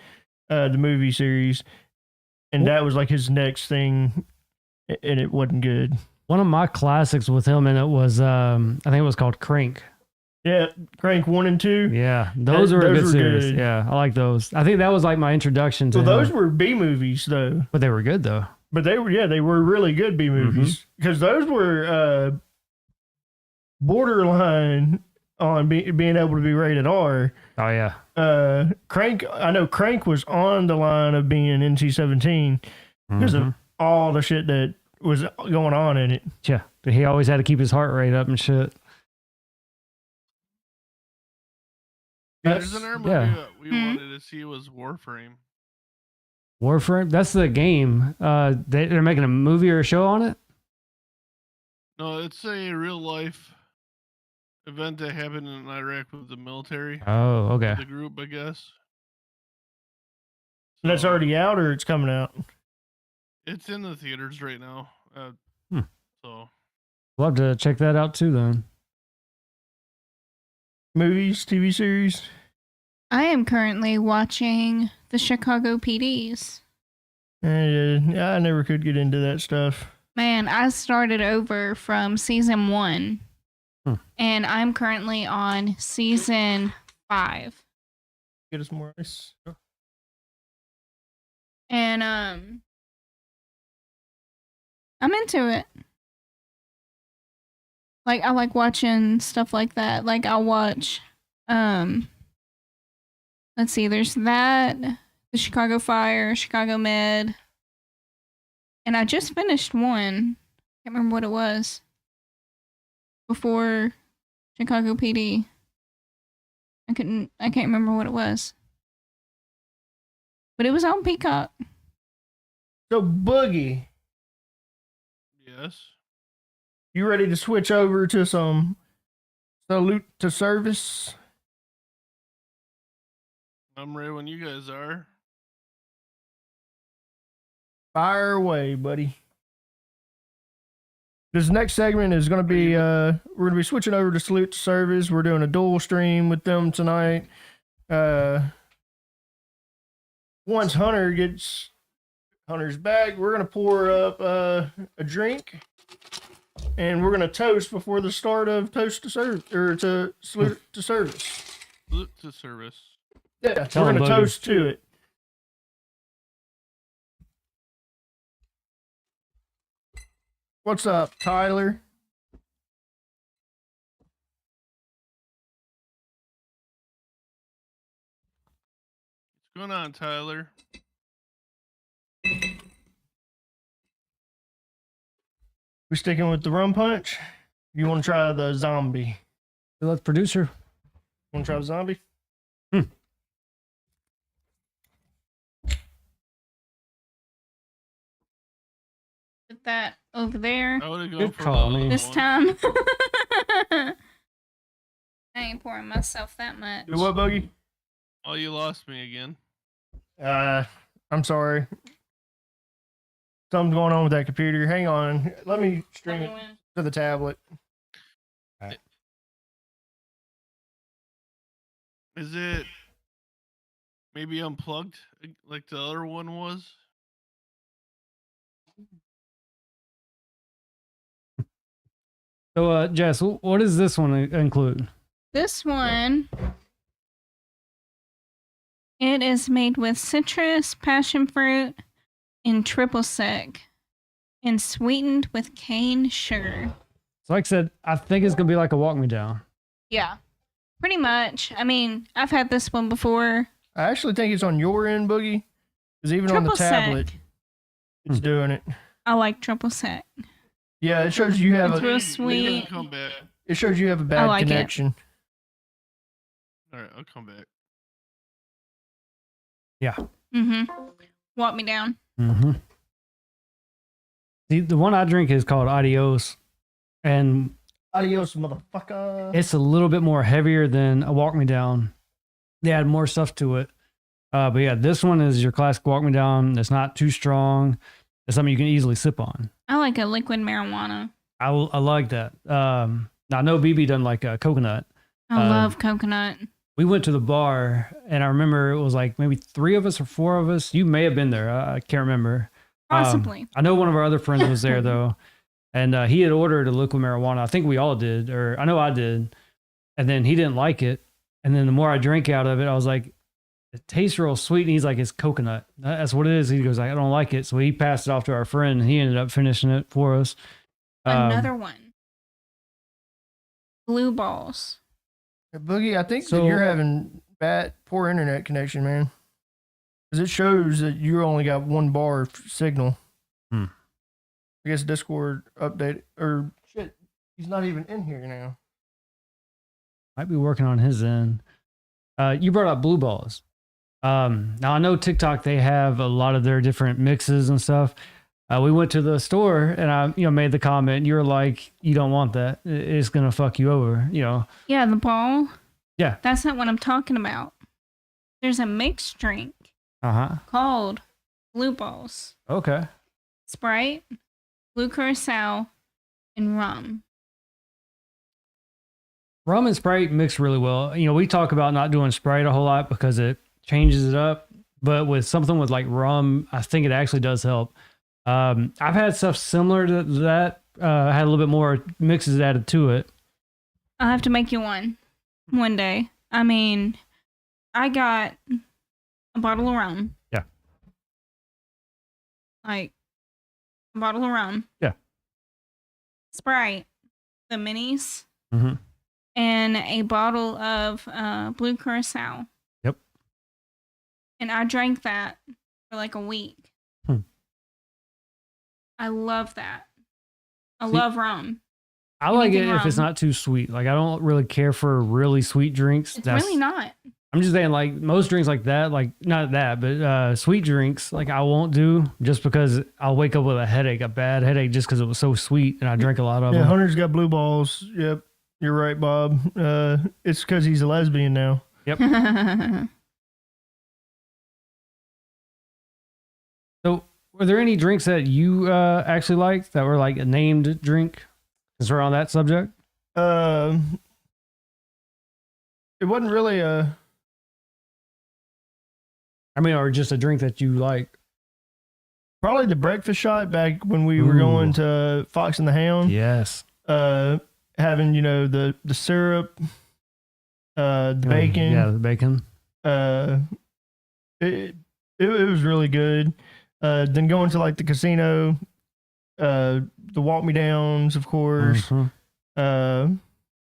the movie series, and that was like his next thing, and it wasn't good. One of my classics with him in it was, I think it was called Crank. Yeah, Crank 1 and 2. Yeah, those were a those good were series. good. Yeah, I like those. I think that was like my introduction to So those him. were B movies though. But they were good though. But they were really good B movies because those were borderline on being able to be rated R. Oh yeah. Crank, I know Crank was on the line of being NC-17 because of all the shit that was going on in it. Yeah, but he always had to keep his heart rate up and shit. There's another movie that we wanted to see was Warframe. Warframe? That's the game. They're making a movie or a show on it? No, it's a real life event that happened in Iraq with the military. Oh, okay. The group, I guess. And that's already out or it's coming out? It's in the theaters right now. So We'll have to check that out too then. Movies, TV series? I am currently watching the Chicago PDs. Yeah, I never could get into that stuff. Man, I started over from season 1. And I'm currently on season 5. Get us more ice. And I'm into it. Like, I like watching stuff like that. Like, I'll watch let's see, there's that, the Chicago Fire, Chicago Med. And I just finished one. Can't remember what it was. Before Chicago PD. I can't remember what it was. But it was on Peacock. So, Boogie, Yes. you ready to switch over to some salute to service? I'm ready when you guys are. Fire away, buddy. This next segment is going to be, we're going to be switching over to salute to service. We're doing a dual stream with them tonight. Once Hunter's back, we're going to pour up a drink. And we're going to toast before the start of toast to serve, or to salute to service. Salute to service. Yeah, Tell we're him, going to Boogie. toast to it. What's up, Tyler? What's going on, Tyler? We sticking with the rum punch? You want to try the zombie? Let the producer. Want to try the zombie? Put that over there. I would have gone Good for call, the man. other This one. time. I ain't pouring myself that much. Do what, Boogie? Oh, you lost me again. I'm sorry. Something's going on with that computer. Hang on. Let me string it to the tablet. Is it maybe unplugged like the other one was? So, Jess, what does this one include? This one, it is made with citrus, passion fruit, and triple sec, and sweetened with cane sugar. So, like I said, I think it's gonna be like a walk me down. Yeah, pretty much. I mean, I've had this one before. I actually think it's on your end, Boogie. Because even on the Triple tablet, sec. it's doing it. I like triple sec. Yeah, it shows you have It's real a. sweet. Come back. It shows you have a bad like it. connection. All right, I'll come back. Mm-hmm. Walk me down. Mm-hmm. The one I drink is called Adios, and Adios, motherfucker. it's a little bit more heavier than a walk me down. They add more stuff to it. But yeah, this one is your classic walk me down. It's not too strong. It's something you can easily sip on. I like a liquid marijuana. I like that. I know BB doesn't like coconut. I love coconut. We went to the bar, and I remember it was like maybe 3 of us or 4 of us. You may have been there. I can't remember. Possibly. I know one of our other friends was there though, and he had ordered a liquid marijuana. I think we all did, or I know I did. And then he didn't like it. And then the more I drank out of it, I was like, it tastes real sweet. And he's like, it's coconut. That's what it is. He goes, I don't like it. So he passed it off to our friend, and he ended up finishing it for us. Another one. Blue balls. Boogie, I think that So- you're having poor internet connection, man. Because it shows that you only got 1 bar of signal. Hmm. I guess Discord update, or shit, he's not even in here now. Might be working on his end. You brought up blue balls. Now I know TikTok, they have a lot of their different mixes and stuff. We went to the store, and I made the comment. You're like, you don't want that. It's gonna fuck you over. Yeah, the ball. Yeah. That's not what I'm talking about. There's a mixed drink called Blue Balls. Okay. Sprite, blue curacao, and rum. Rum and Sprite mix really well. You know, we talk about not doing Sprite a whole lot because it changes it up. But with something with like rum, I think it actually does help. I've had stuff similar to that. I had a little bit more mixes added to it. I'll have to make you one day. I mean, I got a bottle of rum. Yeah. Like, a bottle of rum. Yeah. Sprite, the minis, Mm-hmm. and a bottle of blue curacao. Yep. And I drank that for like a week. I love that. I love rum. I like it Anything if it's rum. not too sweet. Like I don't really care for really sweet drinks. It's really not. I'm just saying, like most drinks like that, like not that, but sweet drinks, like I won't do just because I'll wake up with a headache, a bad headache, just because it was so sweet and I drank a lot of Yeah, them. Hunter's got blue balls. Yep, you're right, Bob. It's because he's a lesbian now. So, were there any drinks that you actually liked that were like a named drink? Since we're on that subject. It wasn't really a. I mean, or just a drink that you like. Probably the breakfast shot back when we were going to Fox and the Hound. Yes. Having the syrup, the bacon. Yeah, the bacon. It was really good. Then going to like the casino, the walk me downs, of course. Mhm.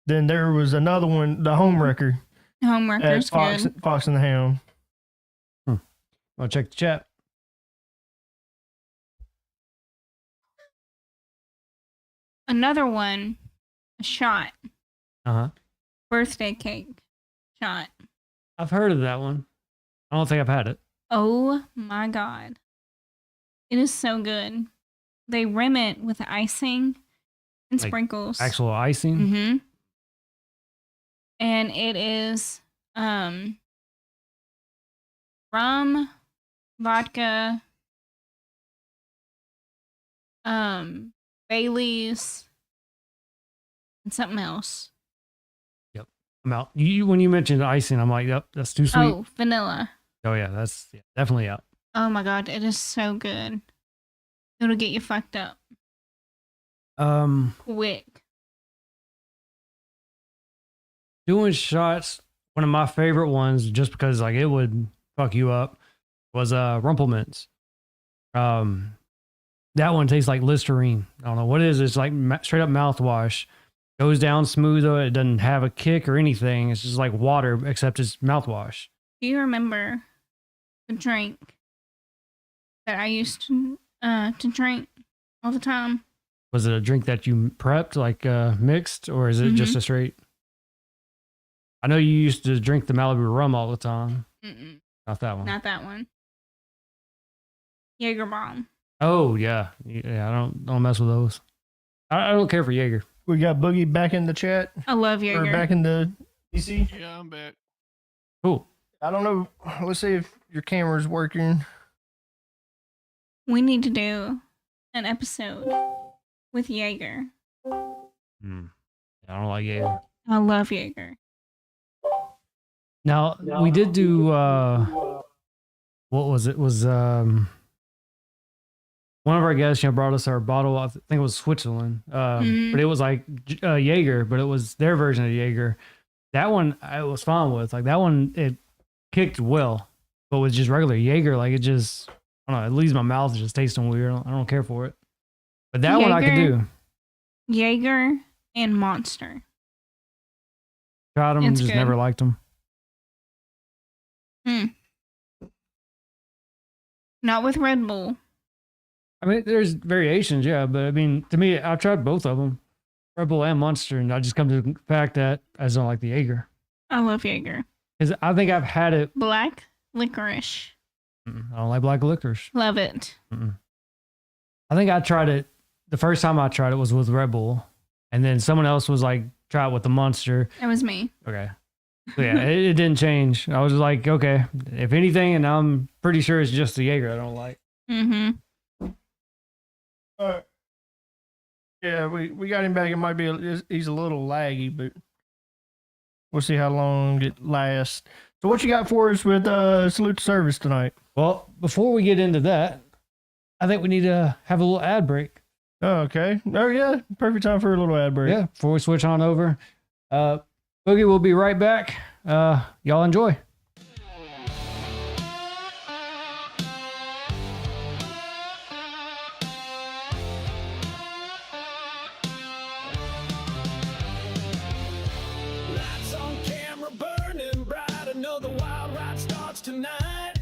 Then there was another one, the home wrecker Homewrecker's good. Fox and the Hound. I'll check the chat. Another one, a shot. Uh-huh. Birthday cake shot. I've heard of that one. I don't think I've had it. Oh my God. It is so good. They rim it with icing and Like sprinkles. Actual icing. Mm-hmm. And it is rum, vodka, Bailey's, and something else. I'm out. When you mentioned icing, I'm like, yep, that's too sweet. Oh, vanilla. Oh yeah, that's definitely out. Oh my God, it is so good. It'll get you fucked up quick. Doing shots, one of my favorite ones, just because like it would fuck you up, was Rumplemints. That one tastes like Listerine. I don't know what it is. It's like straight up mouthwash. Goes down smooth though. It doesn't have a kick or anything. It's just like water, except it's mouthwash. Do you remember the drink that I used to drink all the time? Was it a drink that you prepped, like mixed, or is it just a straight? I know you used to drink the Malibu rum all the time. Mm-mm. Not that one. Not that one. Jaeger bomb. Oh yeah, yeah. I don't mess with those. I don't care for Jaeger. We got Boogie back in the chat. I love Or Jaeger. back in the DC. Yeah, I'm back. Cool. I don't know. Let's see if your camera's working. We need to do an episode with Jaeger. I don't like Jaeger. I love Jaeger. Now we did do what was it? Was one of our guests, brought us our bottle. I think it was Switzerland, but it was like Jaeger, but it was their version of Jaeger. That one I was fine with. Like that one, it kicked well, but with just regular Jaeger, like it just, I don't know, it leaves my mouth just tasting weird. I don't care for it. But that one I could do. Jaeger and Monster. Tried them, It's just good. never liked them. Not with Red Bull. I mean, there's variations, yeah, but I mean, to me, I've tried both of them, Red Bull and Monster, and I just come to the fact that I just don't like the Jaeger. I love Jaeger. Because I think I've had it. Black licorice. I don't like black licorice. Love it. I think I tried it. The first time I tried it was with Red Bull, and then someone else was like, try it with the Monster. That was me. Okay. So yeah, it didn't change. I was like, okay, if anything, and I'm pretty sure it's just the Jaeger I don't like. Yeah, we got him back. It might be he's a little laggy, but We'll see how long it lasts. So what you got for us with Salute to Service tonight? Well, before we get into that, I think we need to have a little ad break. Oh, okay. Oh, yeah. Perfect time for a little ad break. Yeah, before we switch on over. Boogie will be right back. Y'all enjoy. Lights on camera burning bright. I know the wild ride starts tonight.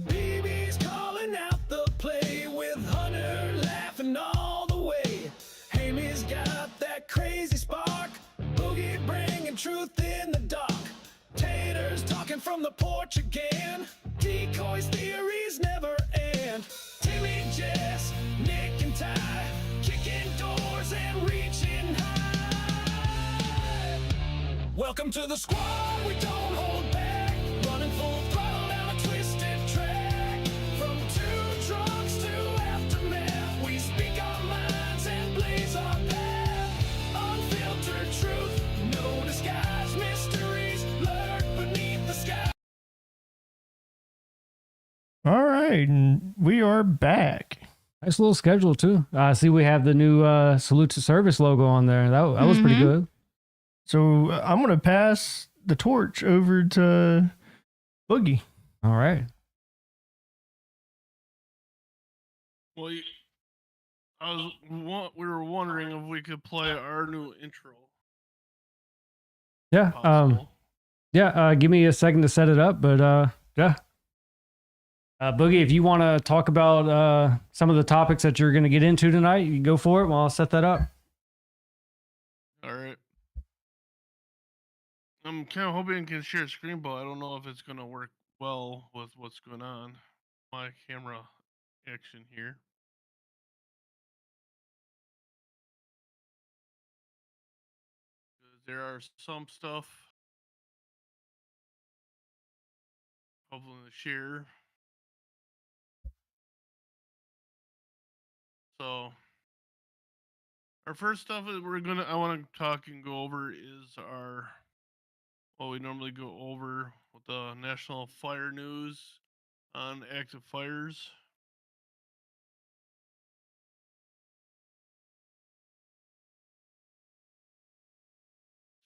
BB's calling out the play with Hunter laughing all the way. Amy's got that crazy spark. Boogie bringing truth in the dark. Taters talking from the porch again. Decoys theories never end. Timmy, Jess, Nick and Ty kicking doors and reaching high. Welcome to the squad, we don't hold back. Running full throttle down a twisted track. From two drunks to aftermath, we speak our minds and blaze our path. Unfiltered truth, no disguise, mysteries lurk beneath the sky. All right. And we are back. Nice little schedule, too. I see we have the new Salute to Service logo on there. That was pretty good. So I'm going to pass the torch over to Boogie. All right. Well, we were wondering if we could play our new intro. Yeah. Possible. Give me a second to set it up, but yeah. Boogie, if you want to talk about some of the topics that you're going to get into tonight, you can go for it while I'll set that up. All right. I'm kind of hoping I can share screen, but I don't know if it's going to work well with what's going on. My camera action here. There are some stuff hopefully to share. So our first stuff that I want to talk and go over is what we normally go over with the national fire news on active fires.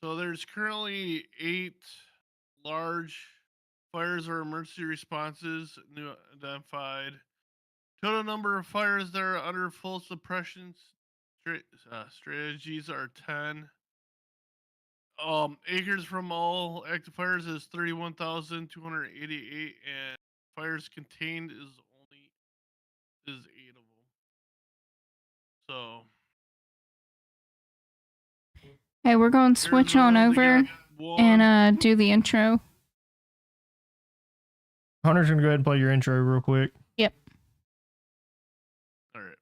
So there's currently 8 large fires or emergency responses new identified. Total number of fires that are under full suppression strategies are 10. Acres from all active fires is 31,288, and fires contained is 8 of them. So Hey, we're going to switch on over and do the intro. Hunter's going to go ahead and play your intro real quick. Yep. All right.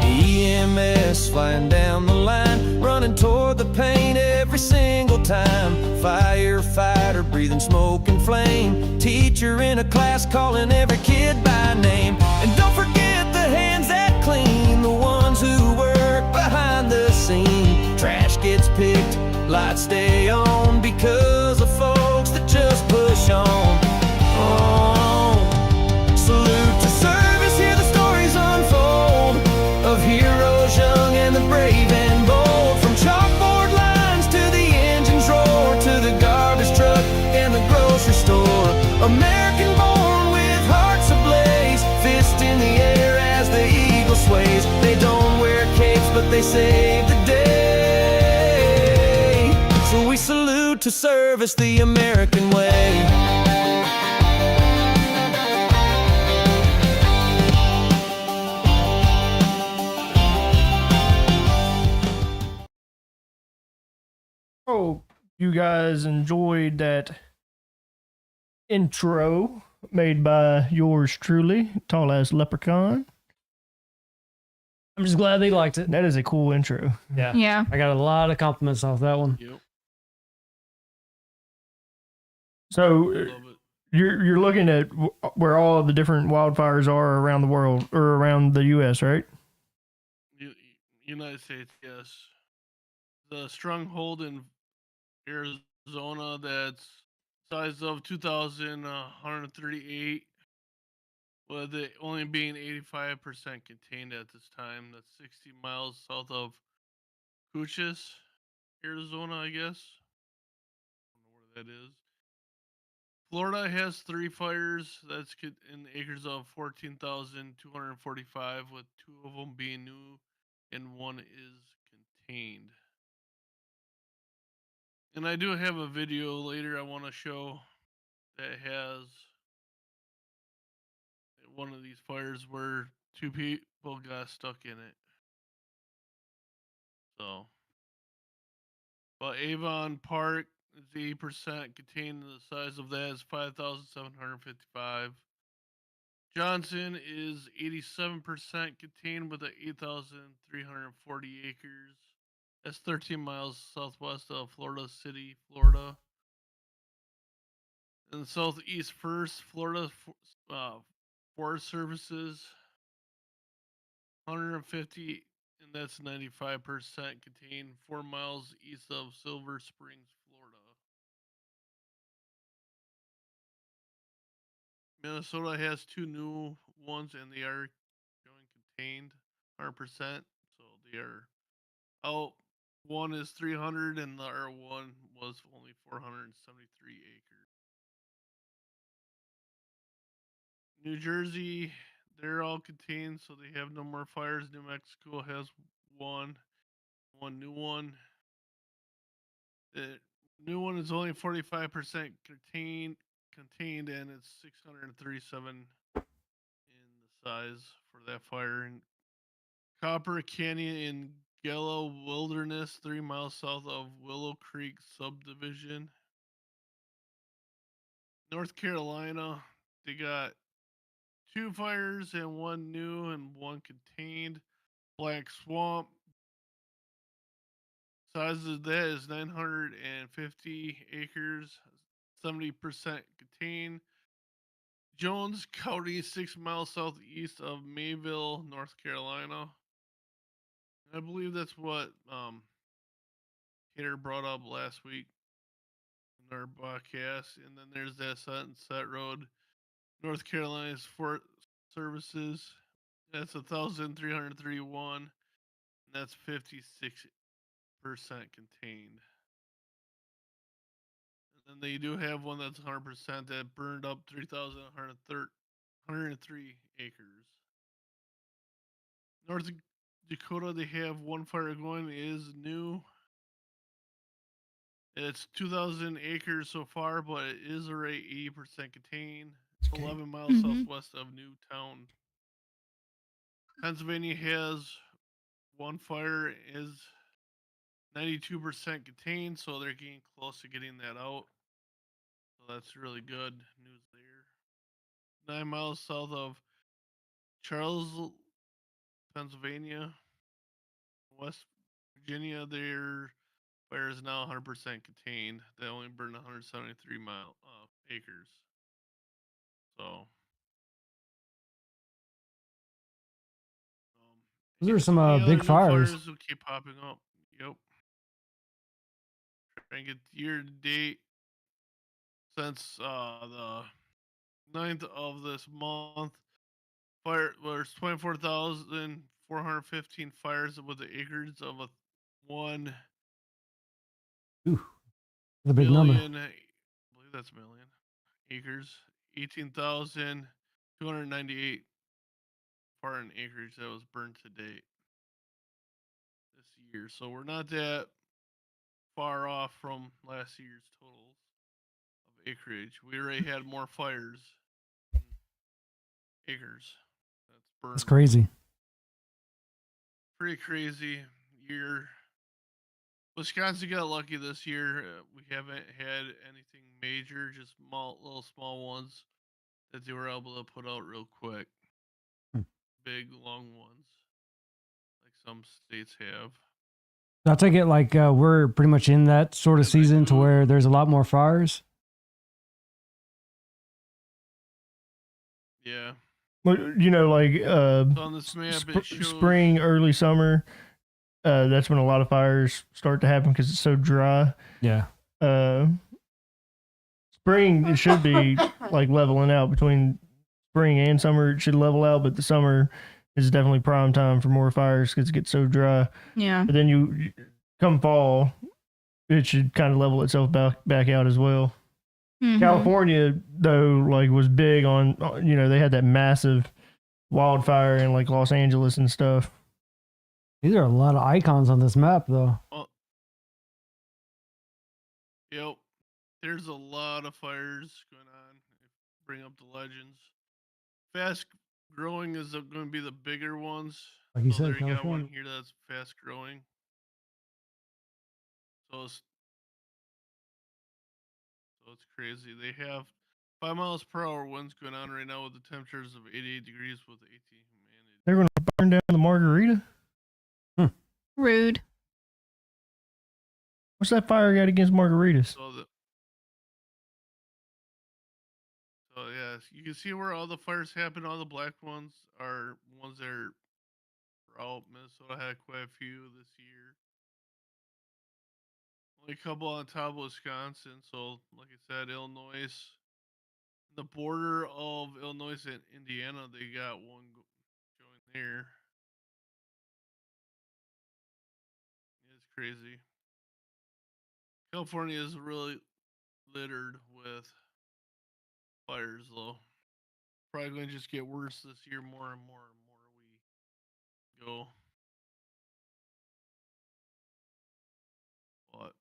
EMS flying down the line, running toward the pain every single time. Firefighter breathing smoke and flame. Teacher in a class calling every kid by name. And don't forget the hands that clean, the ones who work behind the scene. Trash gets picked, lights stay on because of folks that just push on. Salute to service, hear the stories unfold of heroes young and the brave and bold. From chalkboard lines to the engine's roar, to the garbage truck and the grocery store. American born with hearts ablaze, fist in the air as the eagle sways. They don't wear capes but they save the day. So we salute to service the American way. Oh, you guys enjoyed that intro made by yours truly, Tall Ass Leprechaun. I'm just glad they liked it. That is a cool intro. Yeah. Yeah. I got a lot of compliments off that one. Yep. So Love it. you're looking at where all the different wildfires are around the world or around the U.S., right? United States, yes. The stronghold in Arizona that's size of 2,138, with it only being 85% contained at this time. That's 60 miles south of Cochise, Arizona, I guess. I don't know where that is. Florida has 3 fires. That's in acres of 14,245, with 2 of them being new and 1 is contained. And I do have a video later I want to show that has one of these fires where 2 people got stuck in it. So, but Avon Park is 80% contained. The size of that is 5,755. Johnson is 87% contained with 8,340 acres. That's 13 miles southwest of Florida City, Florida. And southeast first, Florida Forest Services, 150, and that's 95% contained, 4 miles east of Silver Springs, Florida. Minnesota has 2 new ones, and they are showing contained 100%. So they are out. One is 300, and the other one was only 473 acres. New Jersey, they're all contained, so they have no more fires. New Mexico has one new one. The new one is only 45% contained, and it's 637 in the size for that fire. And Copper Canyon in Gallo Wilderness, 3 miles south of Willow Creek subdivision. North Carolina, they got 2 fires and 1 new and 1 contained. Black Swamp, size of that is 950 acres, 70% contained. Jones County, 6 miles southeast of Mayville, North Carolina. I believe that's what Hater brought up last week in our podcast. And then there's that Sunset Road, North Carolina's Fort Services. That's 1,331. And that's 56% contained. And then they do have one that's 100% that burned up 3,103 acres. North Dakota, they have 1 fire going. It is new. It's 2,000 acres so far, but it is already 80% contained. 11 miles southwest of Newtown. Pennsylvania has 1 fire, is 92% contained, so they're getting close to getting that out. So that's really good news there. 9 miles south of Charles, Pennsylvania. West Virginia, their fire is now 100% contained. They only burned 173 acres. So, Those are any some other big new fires. will keep popping up. Yep. Trying to get year to date since the 9th of this month. There's 24,415 fires with the acres of 1 Ooh, that's a big number. million. I believe that's million acres. 18,298 foreign acreage that was burned to date this year. So we're not that far off from last year's totals of acreage. We already had more fires than acres that's burned. That's crazy. Pretty crazy year. Wisconsin got lucky this year. We haven't had anything major, just little small ones that they were able to put out real quick. Hmm. Big, long ones, like some states have. I take it like we're pretty much in that sort of Yes, I season to do. where there's a lot more fires. Yeah. Like, you know, like So on this map, it shows spring, early summer. That's when a lot of fires start to happen because it's so dry. Yeah. Spring, it should be like leveling out between spring and summer. It should level out, but the summer is definitely prime time for more fires because it gets so dry. Yeah. But then you come fall, it should kind of level itself back out as well. Mhm. California, though, like was big on, you know, they had that massive wildfire in like Los Angeles and stuff. These are a lot of icons on this map, though. Yep. There's a lot of fires going on. Bring up the legends. Fast growing is going to be the bigger ones. Like you So said, there you got one California. here that's fast growing. So it's crazy. They have 5 miles per hour winds going on right now with the temperatures of 88 degrees with 18 humidity. They're going to burn down the margarita. Rude. What's that fire got against margaritas? So yeah, you can see where all the fires happen. All the black ones are ones that are out. Minnesota had quite a few this year. Only a couple on top of Wisconsin. So like I said, Illinois, the border of Illinois and Indiana, they got one showing there. It's crazy. California is really littered with fires, though. Probably going to just get worse this year, more and more we go. But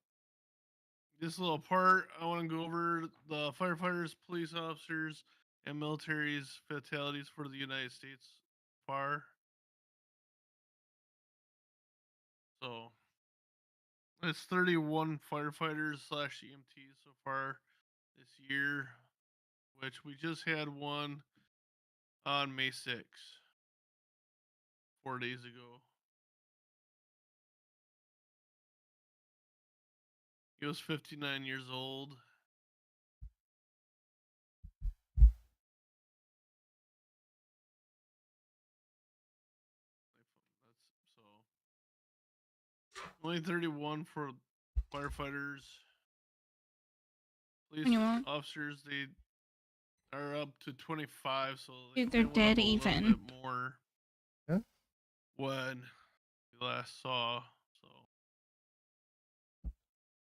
this little part, I want to go over the firefighters, police officers, and military's fatalities for the United States far. So it's 31 firefighters / EMTs so far this year, which we just had one on May 6th, 4 days ago. He was 59 years old. Only 31 for firefighters. Police 21. officers, they are up to 25, so Dude, they they're went dead up a little even. bit more Yeah. when we last saw. So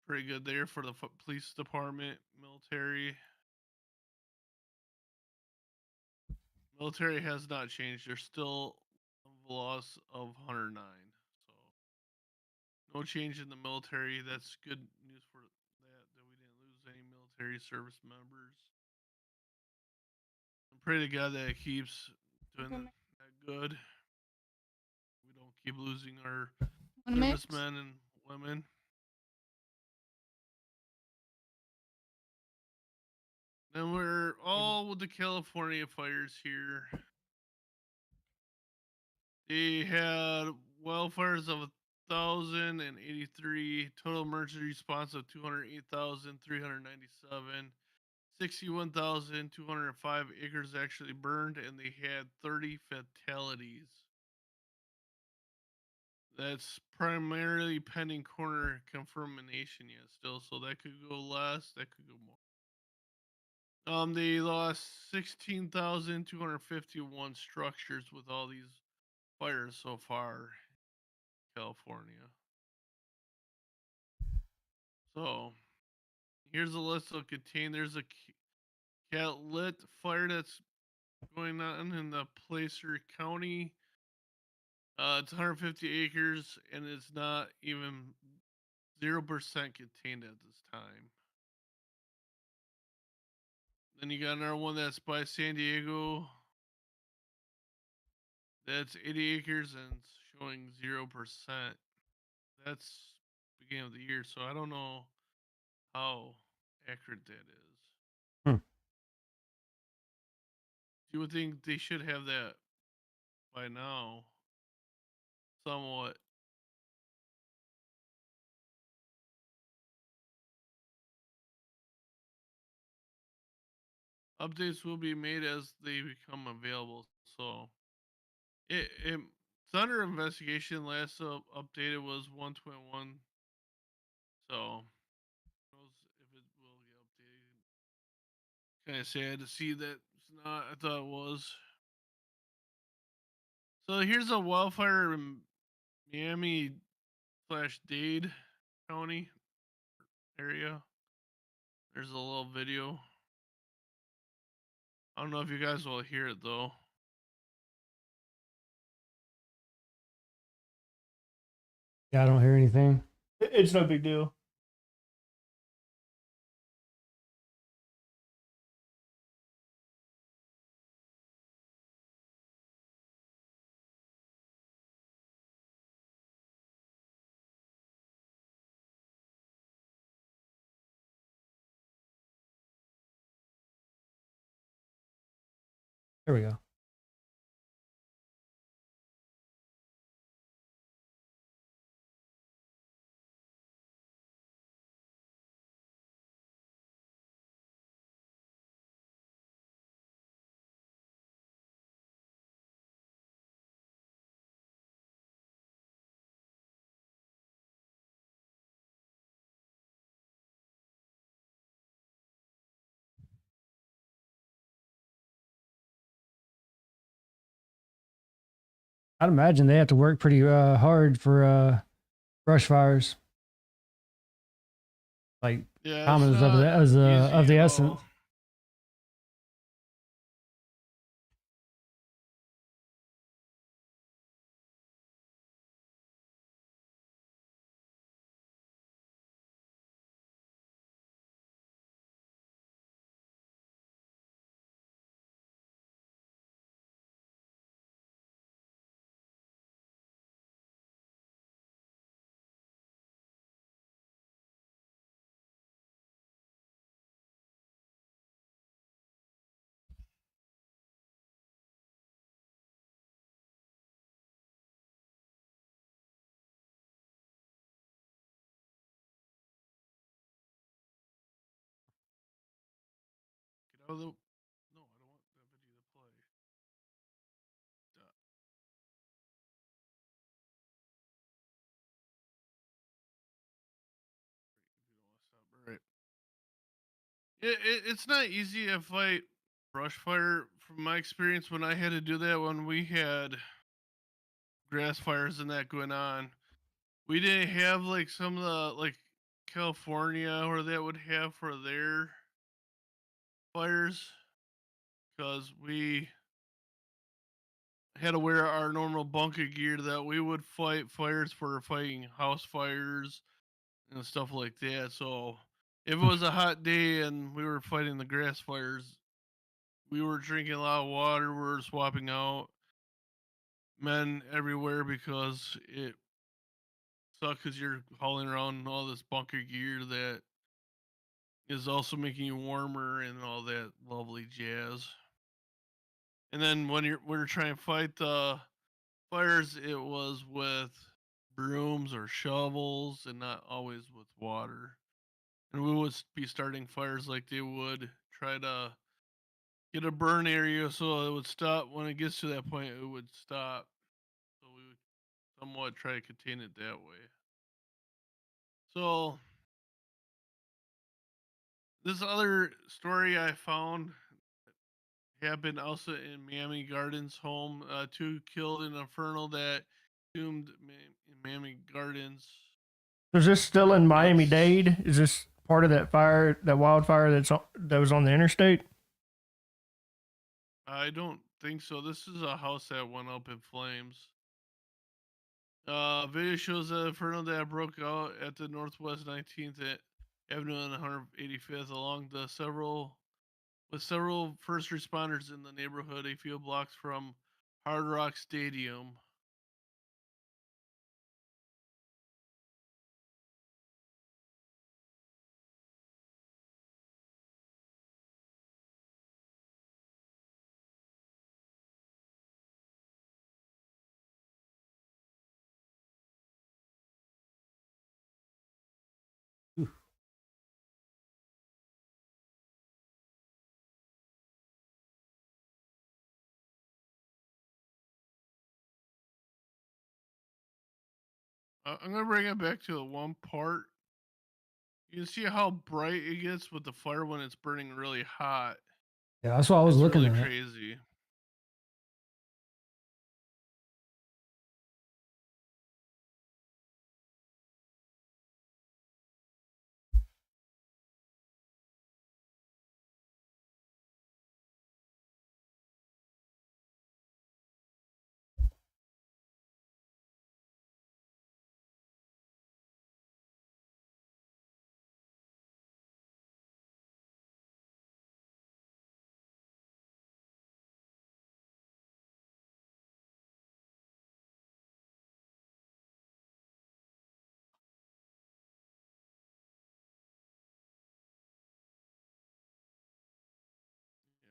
pretty good there for the police department, military. Military has not changed. There's still a loss of 109. So no change in the military. That's good news for that we didn't lose any military service members. I'm pray to God that it keeps doing that good. We don't keep losing our Wanna mix? servicemen and women. Then we're all with the California fires here. They had wildfires of 1,083, total emergency response of 208,397, 61,205 acres actually burned, and they had 30 fatalities. That's primarily pending coroner confirmation yet still, so that could go less, that could go more. They lost 16,251 structures with all these fires so far in California. So here's a list of contain. There's a cat lit fire that's going on in the Placer County. It's 150 acres and it's not even 0% contained at this time. Then you got another one that's by San Diego. That's 80 acres and it's showing 0%. That's beginning of the year, so I don't know how accurate that is. Hmm. You would think they should have that by now, somewhat. Updates will be made as they become available. So it's under investigation. Last updated was 1.1. So who knows if it will get updated. Kind of sad to see that it's not. I thought it was. So here's a wildfire in Miami slash Dade County area. There's a little video. I don't know if you guys will hear it though. Yeah, I don't hear anything. It's no big deal. There we go. I'd imagine they have to work pretty hard for brush fires. Like Yeah, time it's is of not of easy the at essence. all. Get out of the. No, I don't want that video to play. Duh. You don't want to stop. All right. It's not easy to fight brush fire. From my experience, when I had to do that, when we had grass fires and that going on, we didn't have like some of the like California or that would have for their fires because we had to wear our normal bunker gear that we would fight fires for fighting house fires and stuff like that. So if it was a hot day and we were fighting the grass fires, we were drinking a lot of water. We were swapping out men everywhere because it sucked because you're hauling around all this bunker gear that is also making you warmer and all that lovely jazz. And then when we're trying to fight the fires, it was with brooms or shovels and not always with water. And we would be starting fires like they would try to get a burn area so it would stop. When it gets to that point, it would stop. So we would somewhat try to contain it that way. So this other story I found happened also in Miami Gardens home. Two killed in inferno that consumed in Miami Gardens. So is this still in Miami It's Dade? Is this part of that fire, that wildfire that was on the interstate? I don't think so. This is a house that went up in flames. Video shows the inferno that broke out at the Northwest 19th Avenue and 185th along the several first responders in the neighborhood a few blocks from Hard Rock Stadium. I'm gonna bring it back to the one part. You can see how bright it gets with the fire when it's burning really hot. Yeah, that's what I was It's looking really at. crazy.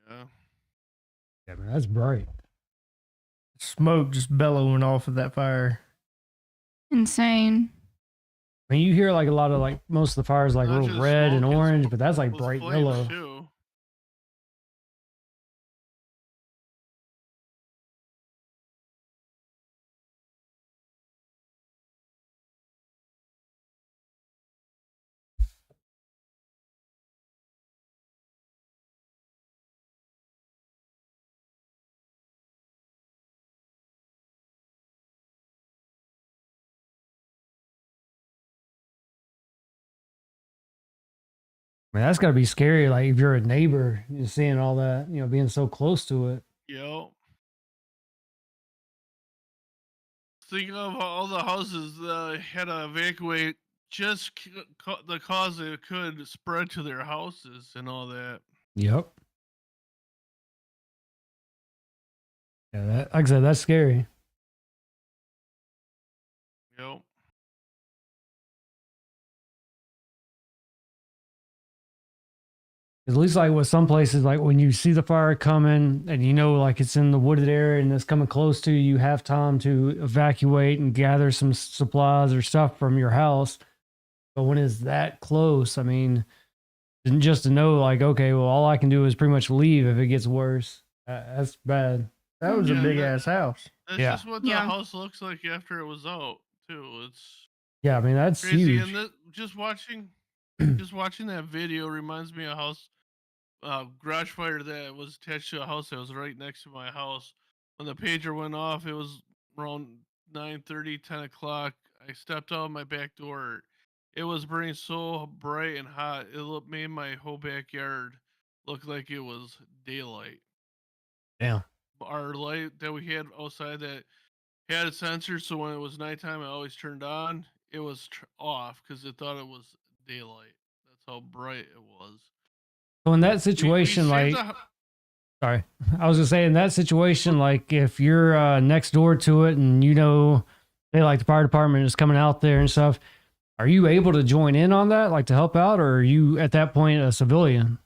Yeah. Yeah, man, that's bright. Smoke just bellowing off of that fire. Insane. I mean, you hear like a lot of like most of the fires like Not real just red and smoke, it's orange, but that's like those bright flames yellow. too. I mean, that's got to be scary. Like if you're a neighbor, you're seeing all that, you know, being so close to it. Yep. Think of all the houses that had to evacuate just the cause it could spread to their houses and all that. Yep. Yeah, that, like I said, that's scary. Yep. At least like with some places, like when you see the fire coming and you know like it's in the wooded area and it's coming close to you, you have time to evacuate and gather some supplies or stuff from your house. But when it's that close, I mean, just to know like, okay, well, all I can do is pretty much leave if it gets worse. That's bad. That was a Yeah, big that- ass house. That's Yeah. just what the Yeah. house looks like after it was out, too. It's Yeah, I mean, that's crazy. huge. And just watching that video reminds me of a house garage fire that was attached to a house that was right next to my house. When the pager went off, it was around 9:30, 10 o'clock. I stepped out my back door. It was burning so bright and hot. It made my whole backyard look like it was daylight. Damn. Our light that we had outside that had a sensor, so when it was nighttime, I always turned on. It was off because it thought it was daylight. That's how bright it was. So in that We situation, saved like, sorry, I was gonna say in that situation, like if you're next door to it and you know, say like the fire department is coming out there and stuff, are you able to join in on that, like to help out, or are you at that point a civilian?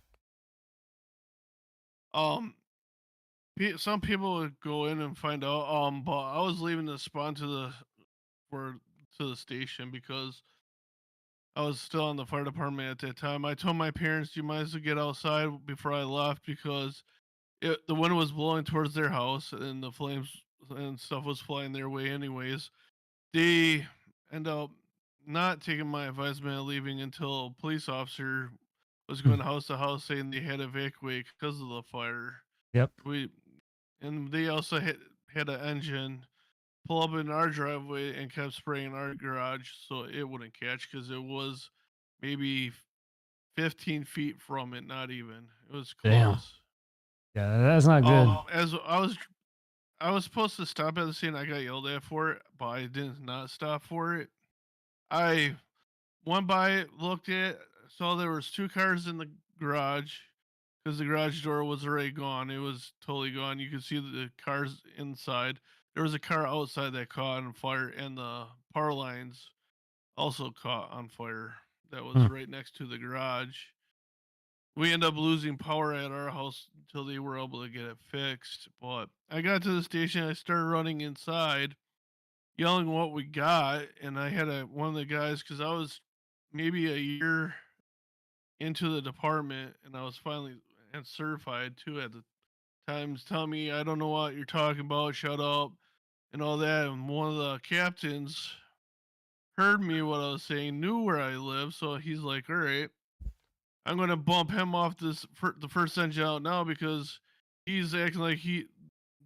Some people would go in and find out. But I was leaving to spawn for to the station because I was still on the fire department at that time. I told my parents, "You might as well get outside before I left," because the wind was blowing towards their house and the flames and stuff was flying their way anyways. They end up not taking my advisement of leaving until a police officer was going house to house saying they had to evacuate because of the fire. Yep. And they also had an engine pull up in our driveway and kept spraying our garage so it wouldn't catch because it was maybe 15 feet from it, not even. It was Damn. close. Yeah, that's not good. As I was supposed to stop at the scene, I got yelled at for it, but I did not stop for it. I went by it, looked at it, saw there was two cars in the garage because the garage door was already gone. It was totally gone. You could see the cars inside. There was a car outside that caught on fire, and the power lines also caught on fire. That was right next to the garage. We ended up losing power at our house until they were able to get it fixed. But I got to the station, I started running inside, yelling what we got, and I had one of the guys because I was maybe a year into the department, and I was finally and certified too at the times telling me I don't know what you're talking about, shut up, and all that. And one of the captains heard me what I was saying, knew where I live, so he's like, all right, I'm gonna bump him off the first engine out now because he's acting like he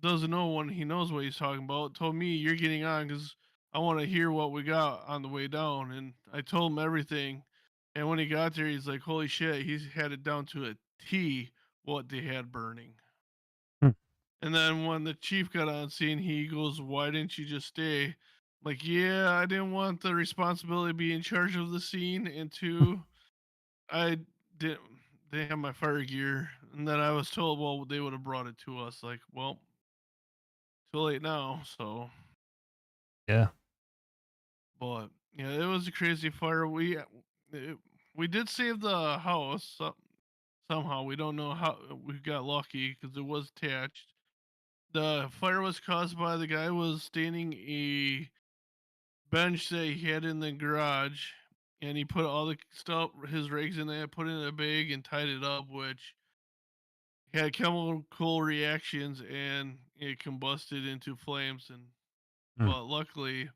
doesn't know when he knows what he's talking about. Told me you're getting on because I want to hear what we got on the way down, and I told him everything. And when he got there, he's like, holy shit, he's had it down to a T what they had burning. Hmm. And then when the chief got on scene, he goes, why didn't you just stay? Like, yeah, I didn't want the responsibility to be in charge of the scene. And two, I didn't, they didn't have my fire gear. And then I was told, well, they would have brought it to us. Like, well, too late now. So, Yeah. but yeah, it was a crazy fire. We did save the house somehow. We don't know how we got lucky because it was attached. The fire was caused by the guy was standing a bench that he had in the garage, and he put all the stuff, his rigs in there, put it in a bag, and tied it up, which had chemical reactions, and it combusted into flames. And Hmm. but luckily,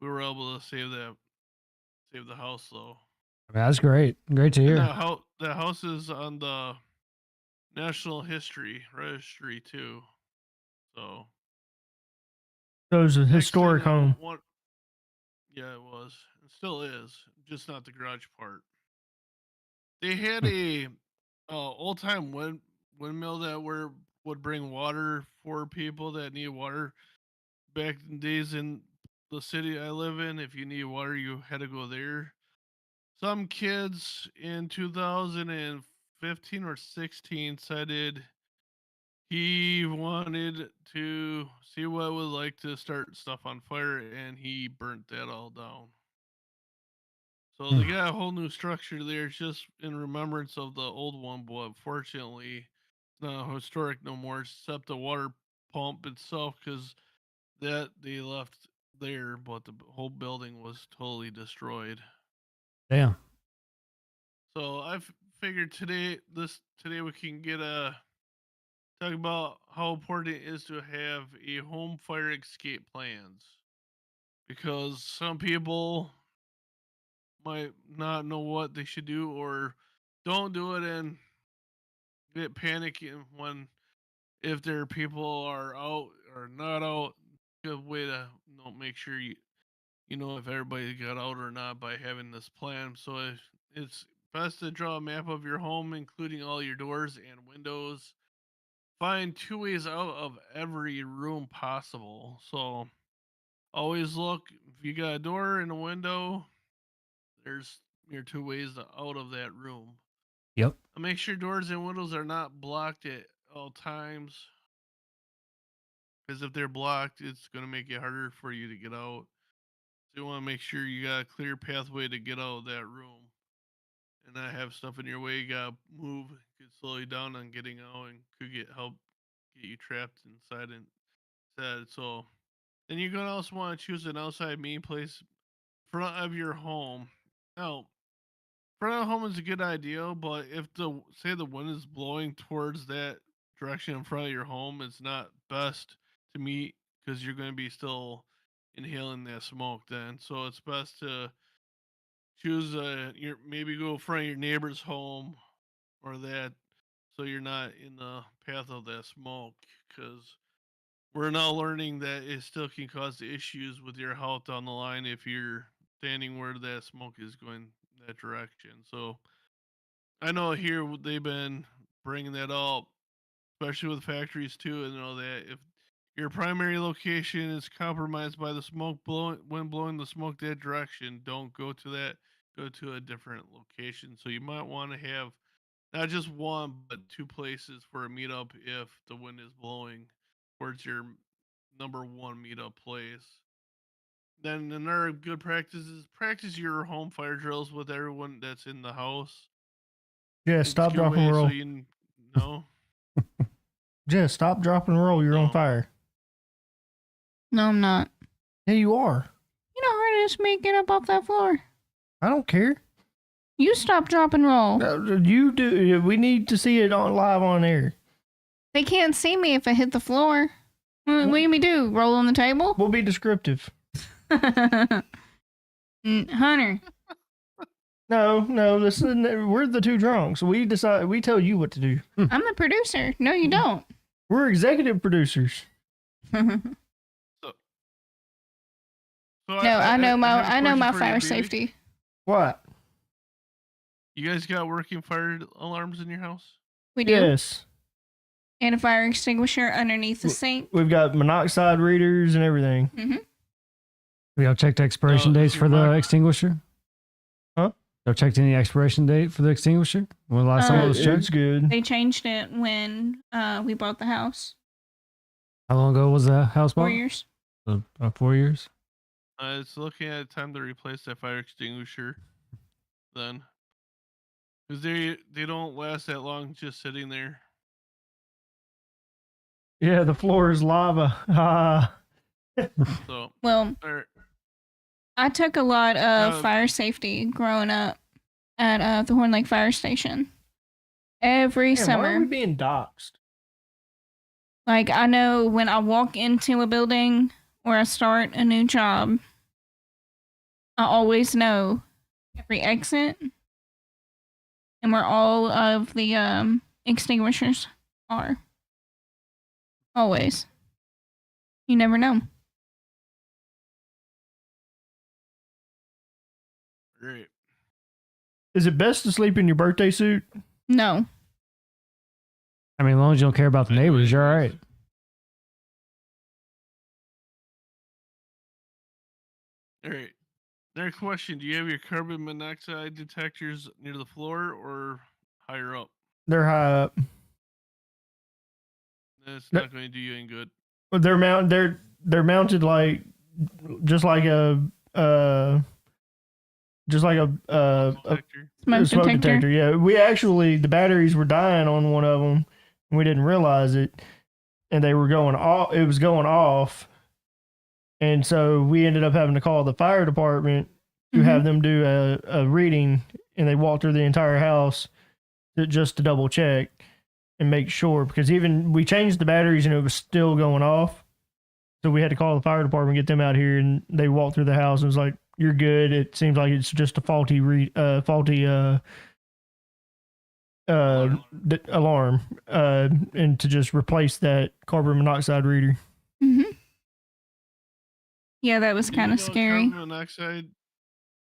we were able to save the house though. I mean, that's great. Great to And hear. the house is on the National History Registry too. So So it's a next historic thing I home. yeah, it was. It still is. Just not the garage part. They had a old time windmill that would bring water for people that need water. Back in days in the city I live in, if you need water, you had to go there. Some kids in 2015 or 16 decided he wanted to see what it was like to start stuff on fire, and he burnt that all down. So they got a whole new structure there. It's just in remembrance of the old one, but fortunately, it's not historic no more, except the water pump itself, because that they left there, but the whole building was totally destroyed. Damn. So I figured today we can get a talk about how important it is to have a home fire escape plans, because some people might not know what they should do or don't do it and get panicky when if their people are out or not out. Good way to make sure you know if everybody got out or not by having this plan. So it's best to draw a map of your home, including all your doors and windows. Find 2 ways out of every room possible. So always look if you got a door and a window. There's your 2 ways out of that room. Yep. Make sure doors and windows are not blocked at all times. Because if they're blocked, it's going to make it harder for you to get out. So you want to make sure you got a clear pathway to get out of that room. And not have stuff in your way. You got to move, could slow you down on getting out, and could help get you trapped inside instead. So then you're going to also want to choose an outside meeting place front of your home. Now, front of the home is a good idea, but if the wind is blowing towards that direction in front of your home, it's not best to meet because you're going to be still inhaling that smoke then. So it's best to choose maybe go in front of your neighbor's home or that, so you're not in the path of that smoke, because we're now learning that it still can cause issues with your health down the line if you're standing where that smoke is going that direction. So I know here they've been bringing that up, especially with factories too, and know that if your primary location is compromised by the smoke blowing the smoke that direction, don't go to that. Go to a different location. So you might want to have not just one, but 2 places for a meetup if the wind is blowing towards your number 1 meetup place. Then another good practice is practice your home fire drills with everyone that's in the house. Yeah, It's a stop, good drop, and way roll. so you know. Just stop, drop, and roll. You're on No. fire. No, I'm not. Yeah, you are. You know how hard it is for me to get up off that floor. I don't care. You stop, drop, and roll. You do. We need to see it on live on air. They can't see me if I hit the floor. What do you mean do? Roll on the table? We'll be descriptive. Hunter. No, we're the two drunks. We decide. We tell you what to do. I'm the producer. No, you don't. We're executive producers. No, So I know have a my question for you, fire baby. safety. What? You guys got working fire alarms in your house? We do. Yes. And a fire extinguisher underneath the sink. We've got monoxide readers and everything. Mm-hmm. Y'all checked the expiration No, dates is for your the mic- extinguisher? Huh? Y'all checked any expiration date for the extinguisher? When the last time it was checked? It's good. They changed it when we bought the house. How long ago was the house bought? 4 years. 4 years. It's looking at time to replace that fire extinguisher. Then, because they don't last that long just sitting there. Yeah, the floor is lava. Ah. So, Well, or, I took a lot of fire safety growing up at the Horn Lake Fire Station. Every Man, summer. why are we being doxxed? Like, I know when I walk into a building or I start a new job, I always know every exit and where all of the extinguishers are. Always. You never know. great. Is it best to sleep in your birthday suit? No. I mean, as long as you don't care about the neighbors, you're all right. All right. Next question: do you have your carbon monoxide detectors near the floor or higher up? They're high up. That's No. not going to do you any good. But they're mounted like just like a Detector. Smoke smoke detector. detector. Yeah, the batteries were dying on one of them, and we didn't realize it, and they were going off. It was going off, and so we ended up having to call the fire department to have them do a reading, and they walked through the entire house just to double check and make sure, because even we changed the batteries and it was still going off, so we had to call the fire department, get them out here, and they walked through the house and was like, "You're good. It seems like it's just a faulty alarm, and to just replace that carbon monoxide reader." Mm-hmm. Yeah, that was Do you kind know of scary. Carbon monoxide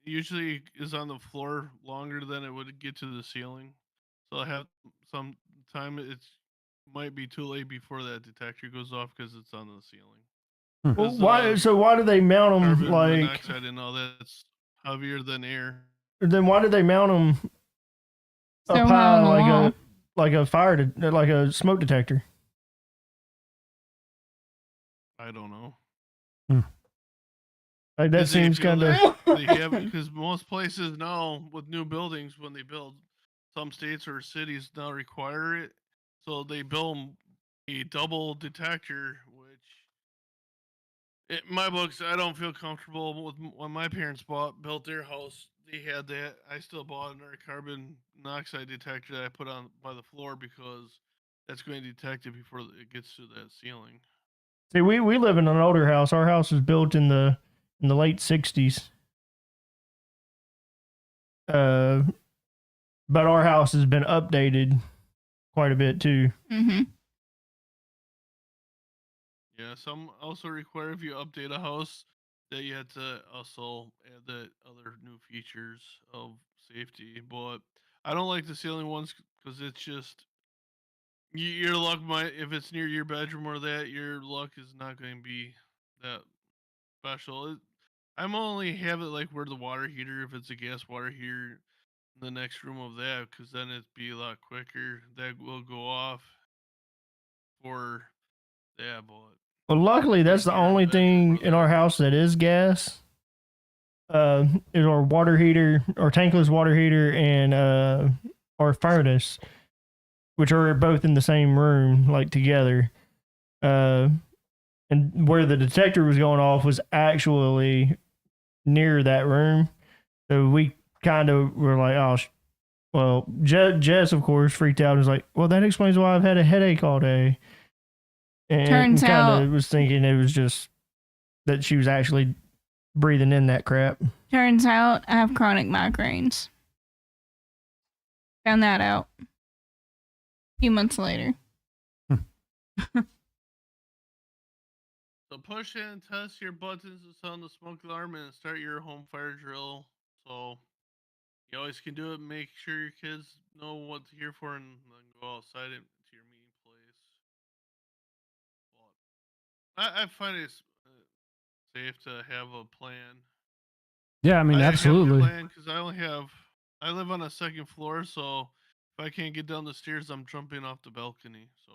usually is on the floor longer than it would get to the ceiling. So I have some time. It's might be too late before that detector goes off because it's on the ceiling. Well, Because, why? So why do they mount them Carbon like? monoxide and all that's heavier than air. Then why did they mount them So up high high on the wall. like a smoke detector? I don't know. Like that seems kind of. Because most places now with new buildings when they build, some states or cities now require it, so they build a double detector. Which, in my books, I don't feel comfortable with. When my parents built their house, they had that. I still bought another carbon monoxide detector that I put on by the floor because that's going to detect it before it gets to that ceiling. See, we live in an older house. Our house was built in the late '60s. But our house has been updated quite a bit too. Mm-hmm. Yeah, some also require if you update a house that you have to also add the other new features of safety. But I don't like the ceiling ones because it's just your luck might, if it's near your bedroom or that, your luck is not going to be that special. I'm only have it like where the water heater, if it's a gas water heater, in the next room of that, because then it'd be a lot quicker. That will go off for that, but Well, luckily, that's the Your only bedroom thing or in our that. house that is gas. Is our water heater, our tankless water heater, and our furnace, which are both in the same room, like together. And where the detector was going off was actually near that room, so we kind of were like, "Oh, well." Jess, of course, freaked out and was like, "Well, that explains why I've had a headache all day." And Turns kind out- of was thinking it was just that she was actually breathing in that crap. Turns out I have chronic migraines. Found that out a few months later. So push in, test your buttons to sound the smoke alarm, and start your home fire drill. So you always can do it. Make sure your kids know what to hear for, and then go outside to your meeting place. But I find it's safe to have a plan. Yeah, I mean, absolutely. Because I live on a second floor, so if I can't get down the stairs, I'm jumping off the balcony. So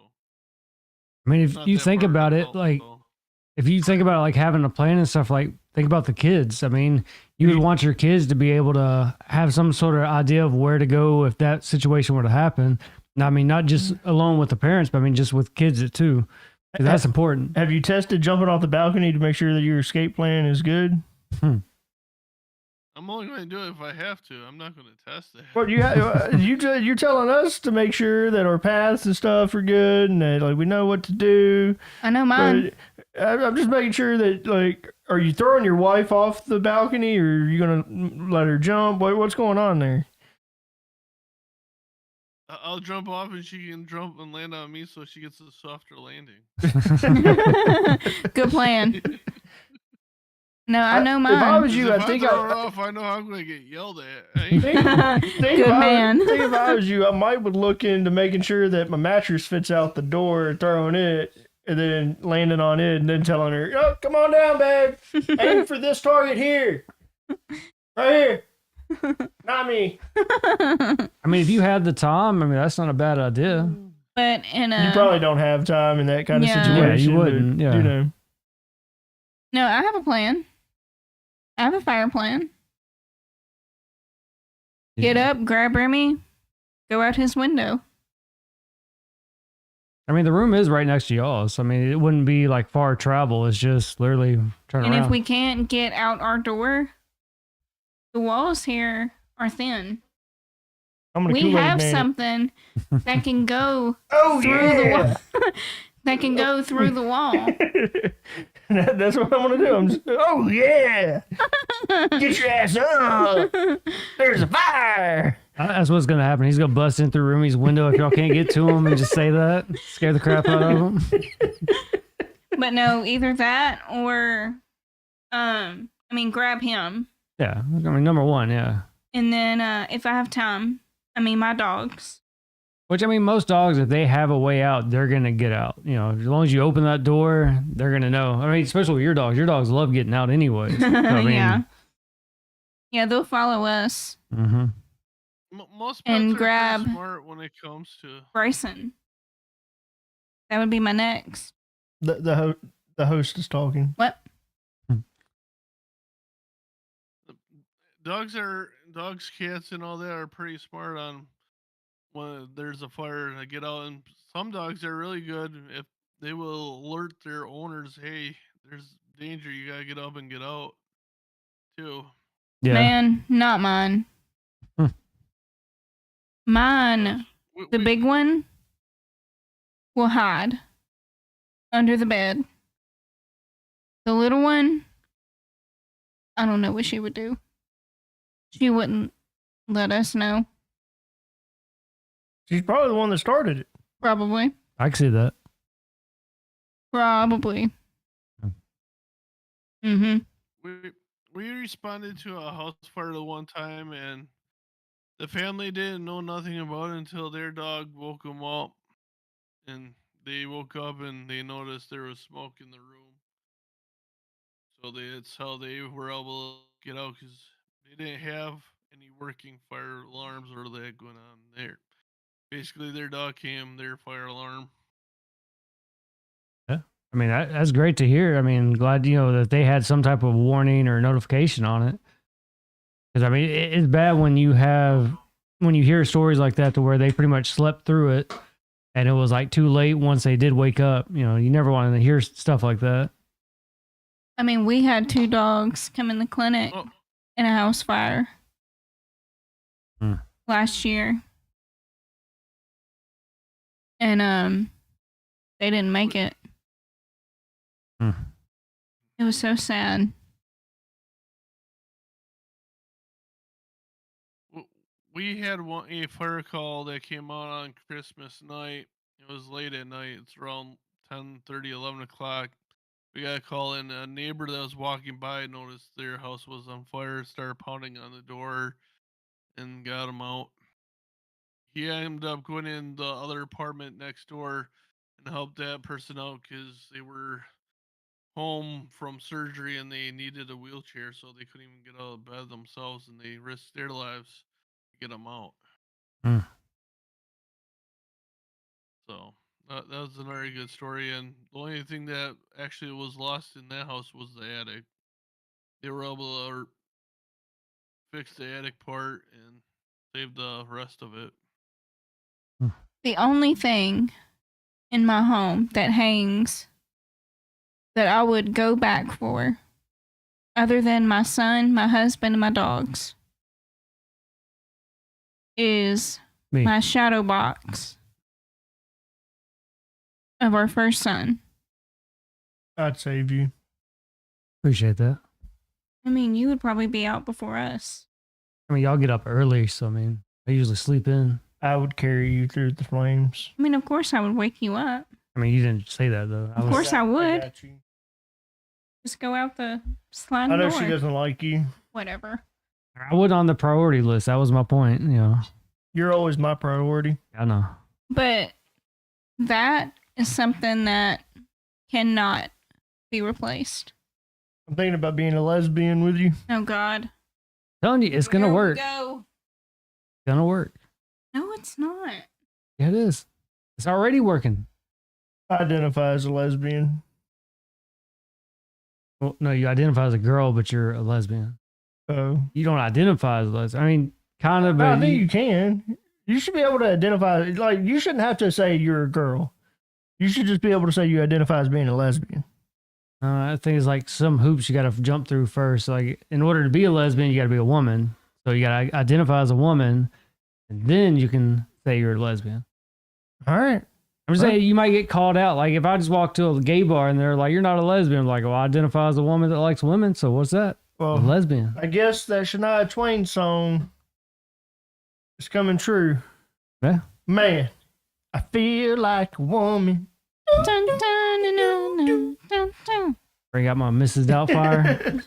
I mean, if not you that think far of a about it, house, like so. if you think about like having a plan and stuff, like think about the kids. I mean, you would want your kids to be able to have some sort of idea of where to go if that situation were to happen. I mean, not just alone with the parents, but I mean, just with kids too. 'Cause that's important. Have you tested jumping off the balcony to make sure that your escape plan is good? I'm only going to do it if I have to. I'm not going to test it. Well, you're telling us to make sure that our paths and stuff are good and that like we know what to do. I know mine. But I'm just making sure that like, are you throwing your wife off the balcony or are you gonna let her jump? What's going on there? I'll jump off and she can jump and land on me so she gets a softer landing. Good plan. No, I know mine. If I was you, If I think throw her off, I know I'm going to get yelled at. Think man. if I was you, I would look into making sure that my mattress fits out the door, throwing it, and then landing on it, and then telling her, "Oh, come on down, babe. Aim for this target here, right here. Not me." I mean, if you had the time, I mean, that's not a bad idea. But You probably don't have time in that kind of Yeah. situation. Yeah, you wouldn't, but, yeah. You know. no, I have a plan. I have a fire plan. Get up, grab Remy, go out his window. I mean, the room is right next to y'all, so I mean, it wouldn't be like far travel. It's just literally turn And around. if we can't get out our door, the walls here are thin. I'm gonna We Kool-Aid have man it. something that can go Oh through the yeah. wall. That can go through the wall. That's what I'm gonna do. I'm just, oh yeah. Get your ass up. There's a fire. That's what's gonna happen. He's gonna bust in through Remy's window if y'all can't get to him and just say that, scare the crap out of him. But no, either that or, grab him. Yeah, I mean, number one, yeah. And then if I have time, my dogs. Which I mean, most dogs, if they have a way out, they're gonna get out. You know, as long as you open that door, they're gonna know. I mean, especially with your dogs. Your dogs love getting out anyway. So, I mean, Yeah, they'll follow us. Mm-hmm. Most And pets are grab- pretty smart when it comes to. Bryson. That would be my next. The host is talking. What? Dogs, cats, and all that are pretty smart on when there's a fire to get out. And some dogs are really good if they will alert their owners, "Hey, there's danger. You gotta get up and get out." Too. Yeah. Man, not mine. Mine, the big one, will hide under the bed. The little one, I don't know what she would do. She wouldn't let us know. She's probably the one that started it. Probably. I can see that. Probably. Mm-hmm. We responded to a house fire the one time, and the family didn't know nothing about it until their dog woke them up, and they woke up and they noticed there was smoke in the room. So that's how they were able to get out, because they didn't have any working fire alarms or that going on there. Basically, their dog came, their fire alarm. Yeah. I mean, that's great to hear. I mean, glad, that they had some type of warning or notification on it. Because, I mean, it's bad when you hear stories like that to where they pretty much slept through it and it was like too late once they did wake up. You never want to hear stuff like that. We had 2 dogs come in the clinic in a house fire last year. And they didn't make it. It was so sad. we had a fire call that came out on Christmas night. It was late at night. It's around 10:30, 11 o'clock. We got a call in. A neighbor that was walking by noticed their house was on fire, started pounding on the door, and got him out. He ended up going in the other apartment next door and helped that person out because they were home from surgery and they needed a wheelchair, so they couldn't even get out of bed themselves, and they risked their lives to get them out. Hmm. So that was a very good story. And the only thing that actually was lost in that house was the attic. They were able to fix the attic part and save the rest of it. The only thing in my home that hangs that I would go back for, other than my son, my husband, and my dogs, is Me. my shadow box of our first son. I'd save you. Appreciate that. I mean, you would probably be out before us. I mean, y'all get up early, so I mean, I usually sleep in. I would carry you through the flames. I mean, of course I would wake you up. I mean, you didn't say that though. Of course I would. got you. Just go out the sliding I know door. she doesn't like you. Whatever. I wasn't on the priority list. That was my point. You know, You're always my priority. I know. But that is something that cannot be replaced. I'm thinking about being a lesbian with you. Oh God. Telling you, it's gonna Here we work. go. Gonna work. No, it's not. Yeah, it is. It's already working. I identify as a lesbian. Well, no, you identify as a girl, but you're a lesbian. So You don't identify as a lesbian. I mean, kind of, I but think you can. You should be able to identify. Like, you shouldn't have to say you're a girl. You should just be able to say you identify as being a lesbian. I think it's like some hoops you got to jump through first. Like, in order to be a lesbian, you got to be a woman. So you got to identify as a woman, and then you can say you're a lesbian. All right. I'm just Right. saying you might get called out. Like, if I just walk to a gay bar and they're like, "You're not a lesbian," I'm like, "Well, I identify as a woman that likes women. So what's that? A Well, lesbian." I guess that Shania Twain song is coming true. Yeah. Man, I feel like a woman. Dun, dun, dun, dun, dun, dun, dun. Bring out my Mrs. Doubtfire.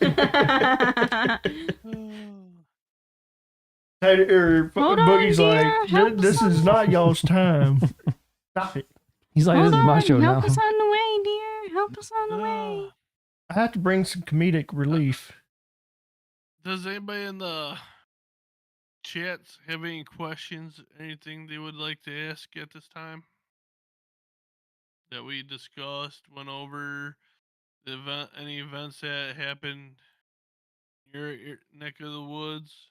Hold on, Boogie's dear. like, Help this us is on- not y'all's time. Stop it. He's like, Hold "This is my on. show Help now." us on the way, dear. Help us on the way. I have to bring some comedic relief. Does anybody in the chats have any questions, anything they would like to ask at this time? That we discussed, went over the event, any events that happened in your neck of the woods.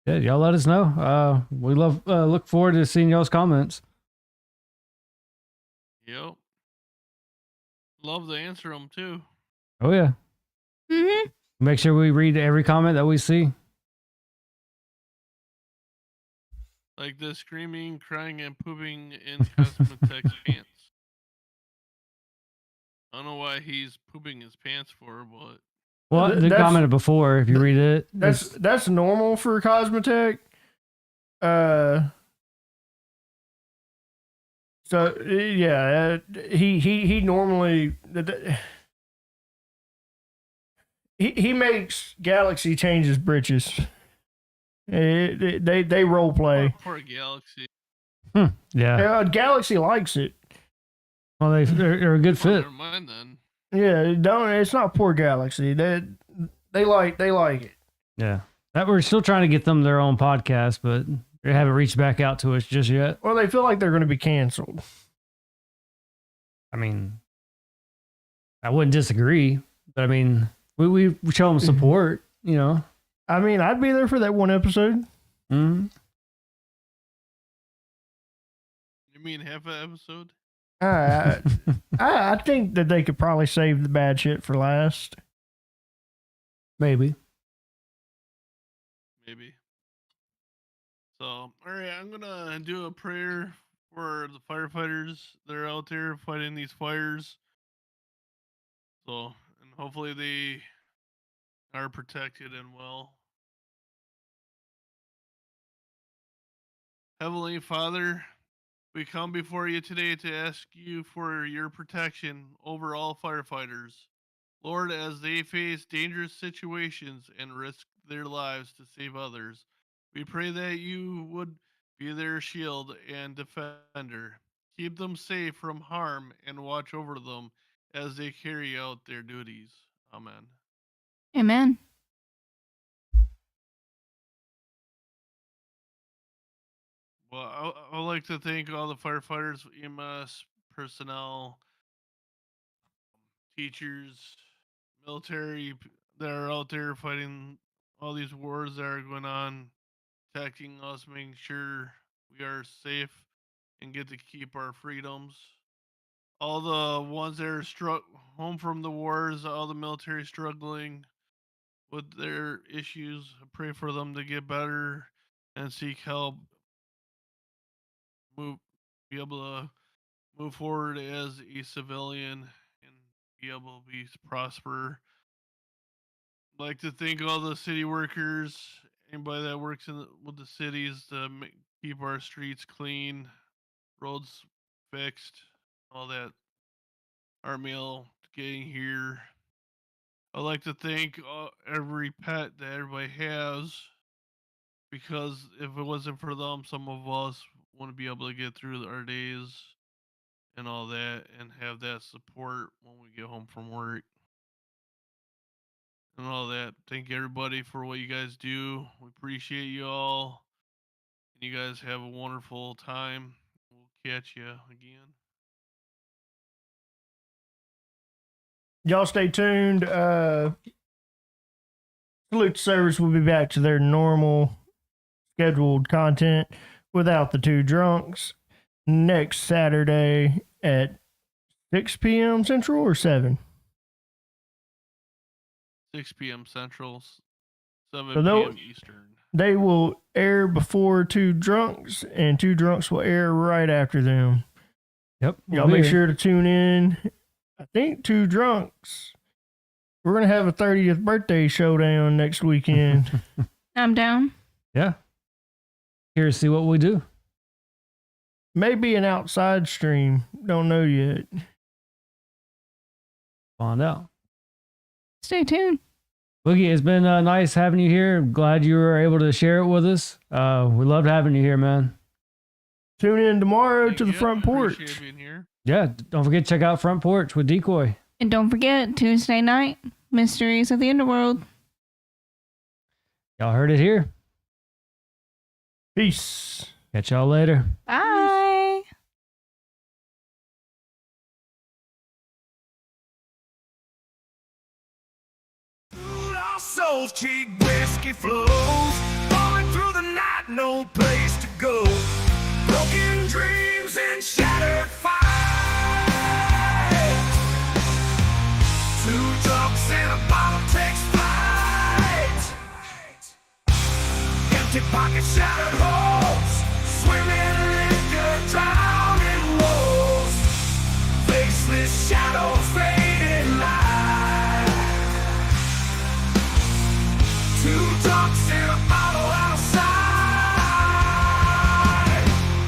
Yeah, y'all let us know. We look forward to seeing y'all's comments. Yep. Love to answer them too. Oh yeah. Mm-hmm. Make sure we read every comment that we see. Like the screaming, crying, and pooping in Cosmetech's pants. I don't know why he's pooping his pants for, but Well, they That's- commented before. If you read it, That's normal for Cosmetech. So yeah, he normally he makes Galaxy change his britches. They role play. poor Galaxy. yeah. Galaxy likes it. Well, they're a good Oh, fit. never mind then. Yeah, don't. It's not poor Galaxy. They like it. Yeah. That we're still trying to get them their own podcast, but they haven't reached back out to us just yet. Well, they feel like they're going to be canceled. I mean, I wouldn't disagree, but I mean, we show them support. You know. I mean, I'd be there for that one episode. Mm-hmm. You mean half an episode? I think that they could probably save the bad shit for last. Maybe. Maybe. So, all right, I'm gonna do a prayer for the firefighters that are out there fighting these fires. So, and hopefully they are protected and well. Heavenly Father, we come before you today to ask you for your protection over all firefighters. Lord, as they face dangerous situations and risk their lives to save others, we pray that you would be their shield and defender. Keep them safe from harm and watch over them as they carry out their duties. Amen. Amen. Well, I'd like to thank all the firefighters, EMS personnel, teachers, military that are out there fighting all these wars that are going on, protecting us, making sure we are safe and get to keep our freedoms. All the ones that are struck home from the wars, all the military struggling with their issues, I pray for them to get better and seek help, be able to move forward as a civilian and be able to be prosper. I'd like to thank all the city workers, anybody that works with the cities to keep our streets clean, roads fixed, all that. Our meal getting here. I'd like to thank every pet that everybody has, because if it wasn't for them, some of us wouldn't be able to get through our days and all that and have that support when we get home from work and all that. Thank everybody for what you guys do. We appreciate you all. And you guys have a wonderful time. We'll catch you again. Y'all stay tuned. Salute to Service will be back to their normal scheduled content without the two drunks next Saturday at 6 p.m. Central or 7? 6 p.m. Central, 7 So p.m. Eastern. They will air before Two Drunks, and Two Drunks will air right after them. Yep. Y'all make sure to tune in. I think Two Drunks. We're going to have a 30th birthday showdown next weekend. I'm down. Yeah. Here to see what we do. Maybe an outside stream. Don't know yet. Find out. Stay tuned. Boogie, it's been nice having you here. I'm glad you were able to share it with us. We loved having you here, man. Tune in tomorrow to the Yeah, front appreciate porch. being here. Yeah, don't forget to check out Front Porch with Decoy. And don't forget, Tuesday night, Mysteries of the Underworld. Y'all heard it here. Peace. Catch y'all later. Bye. Our souls, cheap whiskey flows, falling through the night, no place to go. Broken dreams and shattered fights. Two drunks and a bottle takes flight. Empty pockets, shattered holes, swimming liquor, drowning woes. Faceless shadows, fading light. Two drunks in a bottle outside.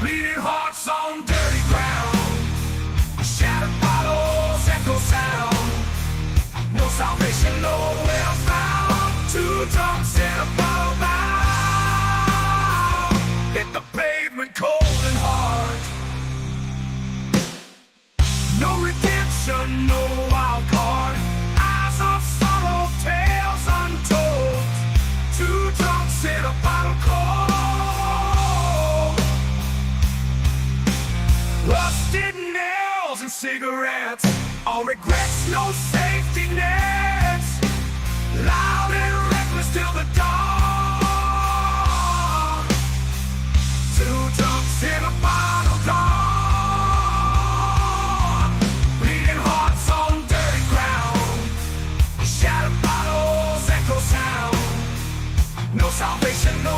Bleeding hearts on dirty ground. Shattered bottles, echo sound. No salvation, nowhere found. Two drunks in a bottle bound. Hit the pavement cold and hard. No redemption, no wild card. Eyes of sorrow, tales untold. Two drunks in a bottle cold. Rusted nails and cigarettes. All regrets, no safety nets. Loud and reckless till the dawn. Two drunks in a bottle dawn. Bleeding hearts on dirty ground. Shattered bottles, echo sound. No salvation, no